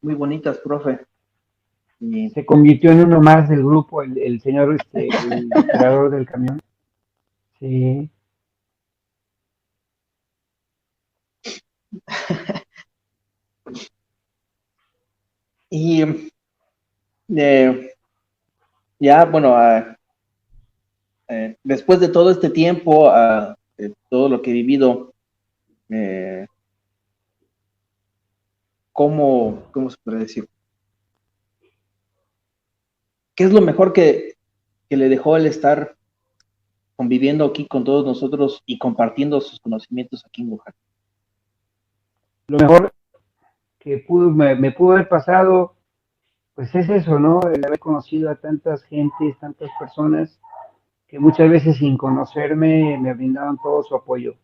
bonitas, profe. Y, se convirtió en uno más del grupo, el señor, el operador del camión. Sí, y eh, ya, bueno, después de todo este tiempo, de todo lo que he vivido, eh, ¿cómo se puede decir? ¿Qué es lo mejor que le dejó el estar conviviendo aquí con todos nosotros y compartiendo sus conocimientos aquí en Oaxaca? lo mejor que me pudo haber pasado, pues es eso, ¿no? El haber conocido a tantas gentes, tantas personas que muchas veces sin conocerme me brindaban todo su apoyo.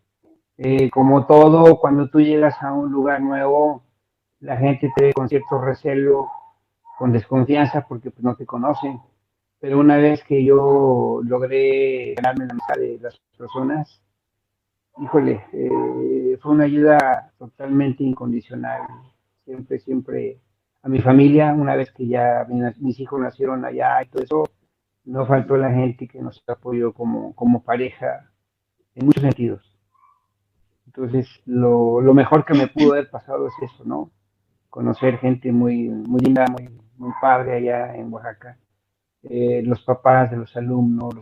Como todo, cuando tú llegas a un lugar nuevo, la gente te ve con cierto recelo, con desconfianza porque pues, no te conocen. Pero una vez que yo logré ganarme la amistad de las personas, híjole, fue una ayuda totalmente incondicional. Siempre a mi familia, una vez que ya mis hijos nacieron allá y todo eso, no faltó la gente que nos apoyó como pareja en muchos sentidos. Entonces, lo mejor que me pudo haber pasado es eso, ¿no? Conocer gente muy linda, muy padre allá en Oaxaca. Los papás de los alumnos,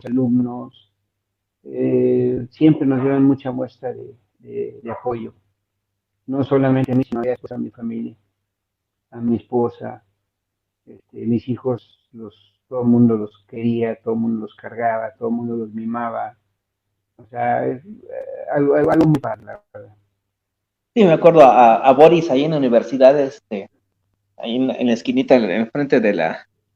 siempre nos dieron mucha muestra de apoyo, no solamente a mí, sino a mi familia, a mi esposa, mis hijos, todo el mundo los quería, todo el mundo los cargaba, todo el mundo los mimaba, o sea, es algo muy padre, la verdad. Sí, me acuerdo a Boris ahí en la universidad, ahí en la esquinita, enfrente de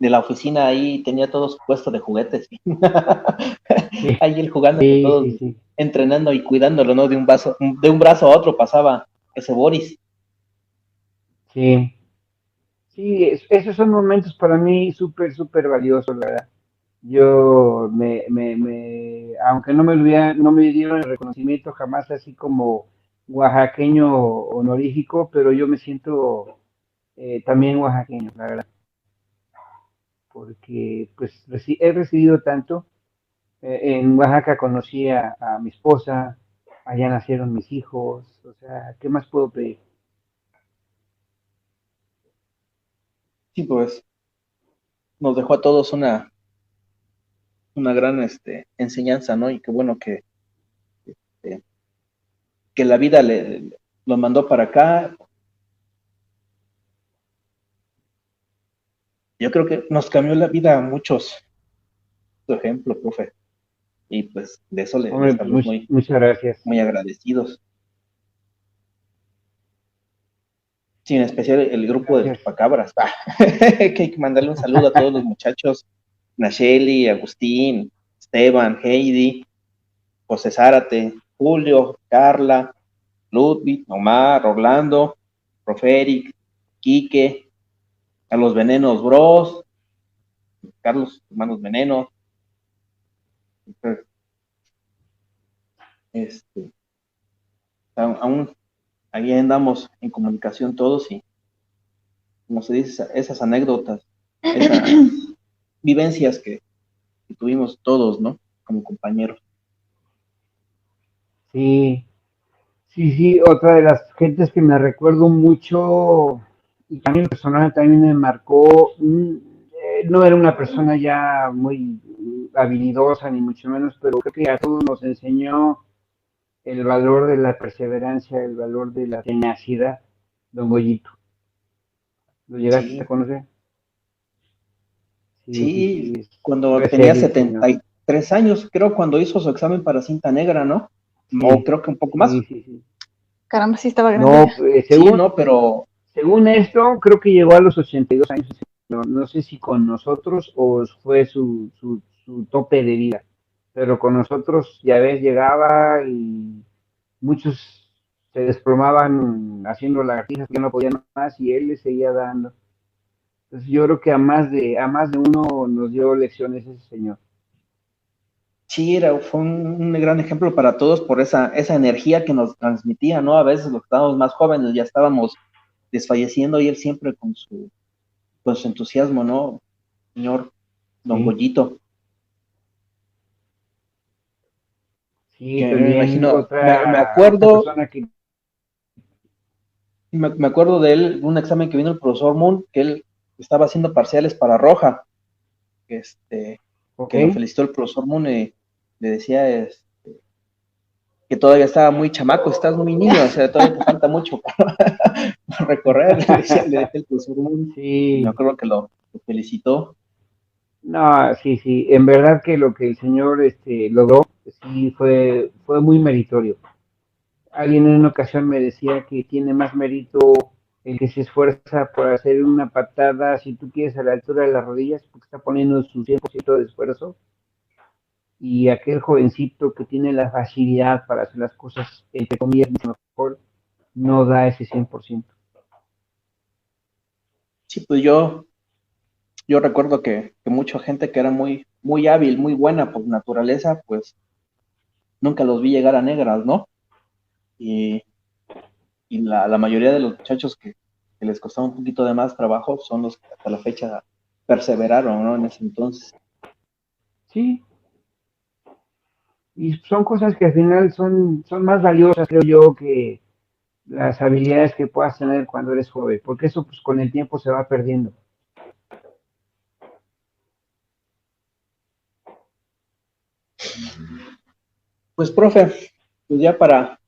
la oficina, ahí tenía todo su puesto de juguetes. Sí, Ahí él jugando con sí, todos, sí, sí, entrenando y cuidándolo, ¿no? De un brazo a otro pasaba ese Boris. sí. Sí, esos son momentos para mí súper valiosos, la verdad. Yo, aunque no me dieron el reconocimiento jamás así como oaxaqueño honorífico, pero yo me siento también oaxaqueño, la verdad, porque pues he recibido tanto. En Oaxaca conocí a mi esposa, allá nacieron mis hijos, o sea, ¿qué más puedo pedir? Sí, pues nos dejó a todos una gran enseñanza, ¿no? Y qué bueno eh, que la vida lo mandó para acá. Yo creo que nos cambió la vida a muchos, su ejemplo, profe. Y pues de eso le Hombre, pues estamos muchas gracias. muy agradecidos. Sí, en especial el grupo de Gracias. Chupacabras. Que hay que mandarle un saludo a todos los muchachos, Nacheli, Agustín, Esteban, Heidi, José Zárate, Julio, Carla, Ludwig, Omar, Orlando, Profe Eric, Quique, a los Venenos Bros, Carlos Hermanos Veneno. Entonces, aún ahí andamos en comunicación todos y, como se dice, esas anécdotas, esas vivencias que tuvimos todos, ¿no? Como compañeros. Sí, sí, otra de las gentes que me recuerdo mucho y también personal también me marcó, no era una persona ya muy habilidosa ni mucho menos, pero creo que a todos nos enseñó el valor de la perseverancia, el valor de la tenacidad, don Goyito. ¿Lo llegaste a Sí, conocer? Sí, sí, sí, sí, cuando fue tenía serio el señor. 73 años, creo, cuando hizo su examen para cinta negra, ¿no? O Sí, creo que un poco más. sí. Caramba, sí estaba grande No, ya. Sí, no, pero según esto, creo que llegó a los 82 años. No sé si con nosotros o fue su tope de vida, pero con nosotros, ya ves, llegaba y muchos se desplomaban haciendo lagartijas que no podían más y él le seguía dando. Entonces yo creo que a más de uno nos dio lecciones ese señor. sí, fue un gran ejemplo para todos por esa energía que nos transmitía, ¿no? A veces los que estábamos más jóvenes ya estábamos desfalleciendo y él siempre con su entusiasmo, ¿no? Señor Don Sí, Goyito, sí, que me también imagino, me otra acuerdo, persona que, me acuerdo de él, un examen que vino el profesor Moon, que él estaba haciendo parciales para Roja, que, ok, que lo felicitó el profesor Moon y le decía que todavía estaba muy chamaco, estás muy niño, o sea, todavía te falta mucho para recorrer, le decía el profesor Moon, y me sí, acuerdo que lo felicitó. no, sí, en verdad que lo que el señor logró, sí fue muy meritorio. Alguien en una ocasión me decía que tiene más mérito el que se esfuerza por hacer una patada, si tú quieres, a la altura de las rodillas, porque está poniendo su 100% de esfuerzo, y aquel jovencito que tiene la facilidad para hacer las cosas, entre comillas, mucho mejor, no da ese 100%. Sí, pues yo recuerdo que mucha gente que era muy hábil, muy buena por naturaleza, pues nunca los vi llegar a negras, ¿no? Y, y la mayoría de los muchachos que les costaba un poquito de más trabajo son los que hasta la fecha perseveraron, ¿no? En ese entonces. Sí, y son cosas que al final son más valiosas, creo yo, que las habilidades que puedas tener cuando eres joven, porque eso pues con el tiempo se va perdiendo. Pues, profe, pues ya para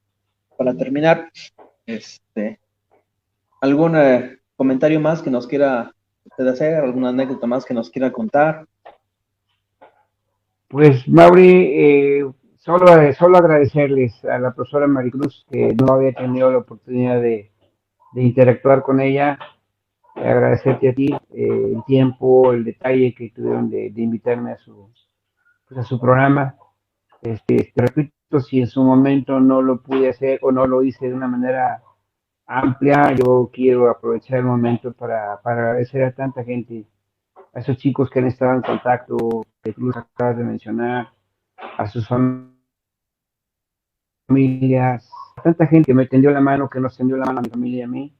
terminar, ¿algún comentario más que nos quiera usted hacer? ¿Alguna anécdota más que nos quiera contar? Pues Mauri, solo agradecerles a la profesora Maricruz que no había tenido la oportunidad de interactuar con ella, agradecerte a ti el tiempo, el detalle que tuvieron de invitarme pues a su programa. Te repito, si en su momento no lo pude hacer o no lo hice de una manera amplia, yo quiero aprovechar el momento para agradecer a tanta gente, a esos chicos que han estado en contacto, que tú los acabas de mencionar, a sus familias, a tanta gente que me tendió la mano, que nos tendió la mano a mi familia y a mí,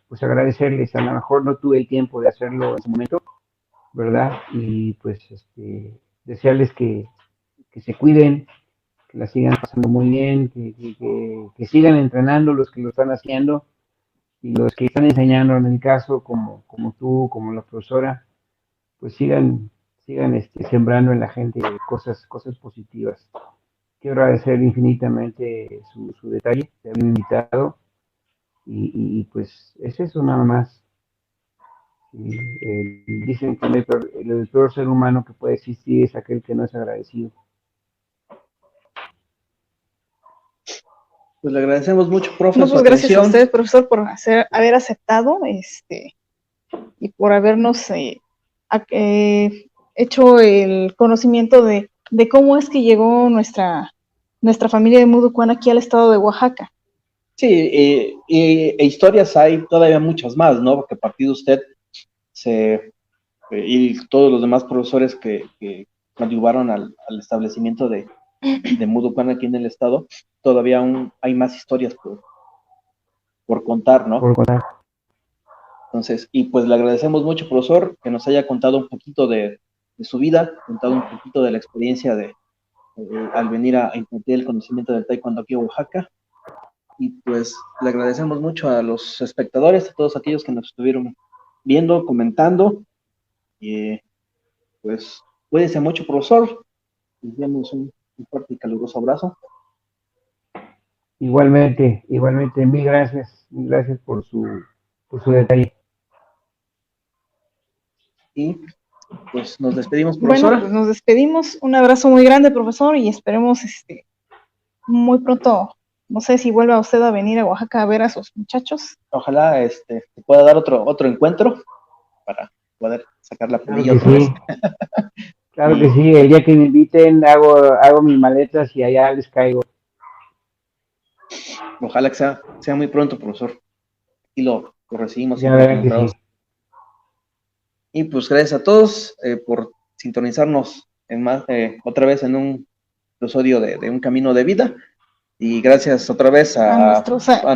pues agradecerles. A lo mejor no tuve el tiempo de hacerlo en su momento, ¿verdad? Y pues desearles que se cuiden, que la sigan pasando muy bien, que sigan entrenando los que lo están haciendo y los que están enseñando en el caso, como tú, como la profesora, pues sigan sembrando en la gente cosas positivas. Quiero agradecer infinitamente su detalle, de haberme invitado y pues es eso nada más. Dicen que el peor ser humano que puede existir es aquel que no es agradecido. Pues le agradecemos mucho, profe, No, su pues gracias a atención. ustedes, profesor, por haber aceptado y por habernos hecho el conocimiento de cómo es que llegó nuestra familia de Muducuán aquí al estado de Oaxaca. Sí, e historias hay todavía muchas más, ¿no? Porque a partir de usted y todos los demás profesores que ayudaron al establecimiento de Muducan aquí en el estado, todavía aún hay más historias por contar, ¿no? Por contar. Entonces, y pues le agradecemos mucho, profesor, que nos haya contado un poquito de su vida, contado un poquito de la experiencia al venir a impartir el conocimiento del taekwondo aquí en Oaxaca. Y pues le agradecemos mucho a los espectadores, a todos aquellos que nos estuvieron viendo, comentando. Y pues cuídense mucho, profesor. Les damos un fuerte y caluroso abrazo. Igualmente, mil gracias por su detalle. Y pues nos despedimos, Bueno, profesora. pues nos despedimos. Un abrazo muy grande, profesor, y esperemos muy pronto, no sé si vuelva usted a venir a Oaxaca a ver a sus muchachos. Ojalá se pueda dar otro encuentro para poder sacar la Claro polilla que otra vez. sí. Claro que sí, el día que me inviten hago mis maletas y allá les caigo. Ojalá que sea muy pronto, profesor. Y lo recibimos. Ya verán que sí. Y pues gracias a todos por sintonizarnos otra vez en un episodio de Un Camino de Vida. Y gracias otra vez a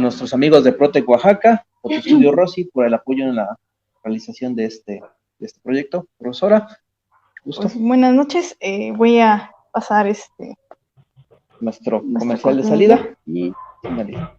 nuestros amigos de Protec Oaxaca, Fotoestudio Rossi, por el apoyo en la realización de este proyecto. Profesora, gusto. Pues, buenas noches. Voy a pasar Nuestro comercial de cortinilla. salida y finaliza.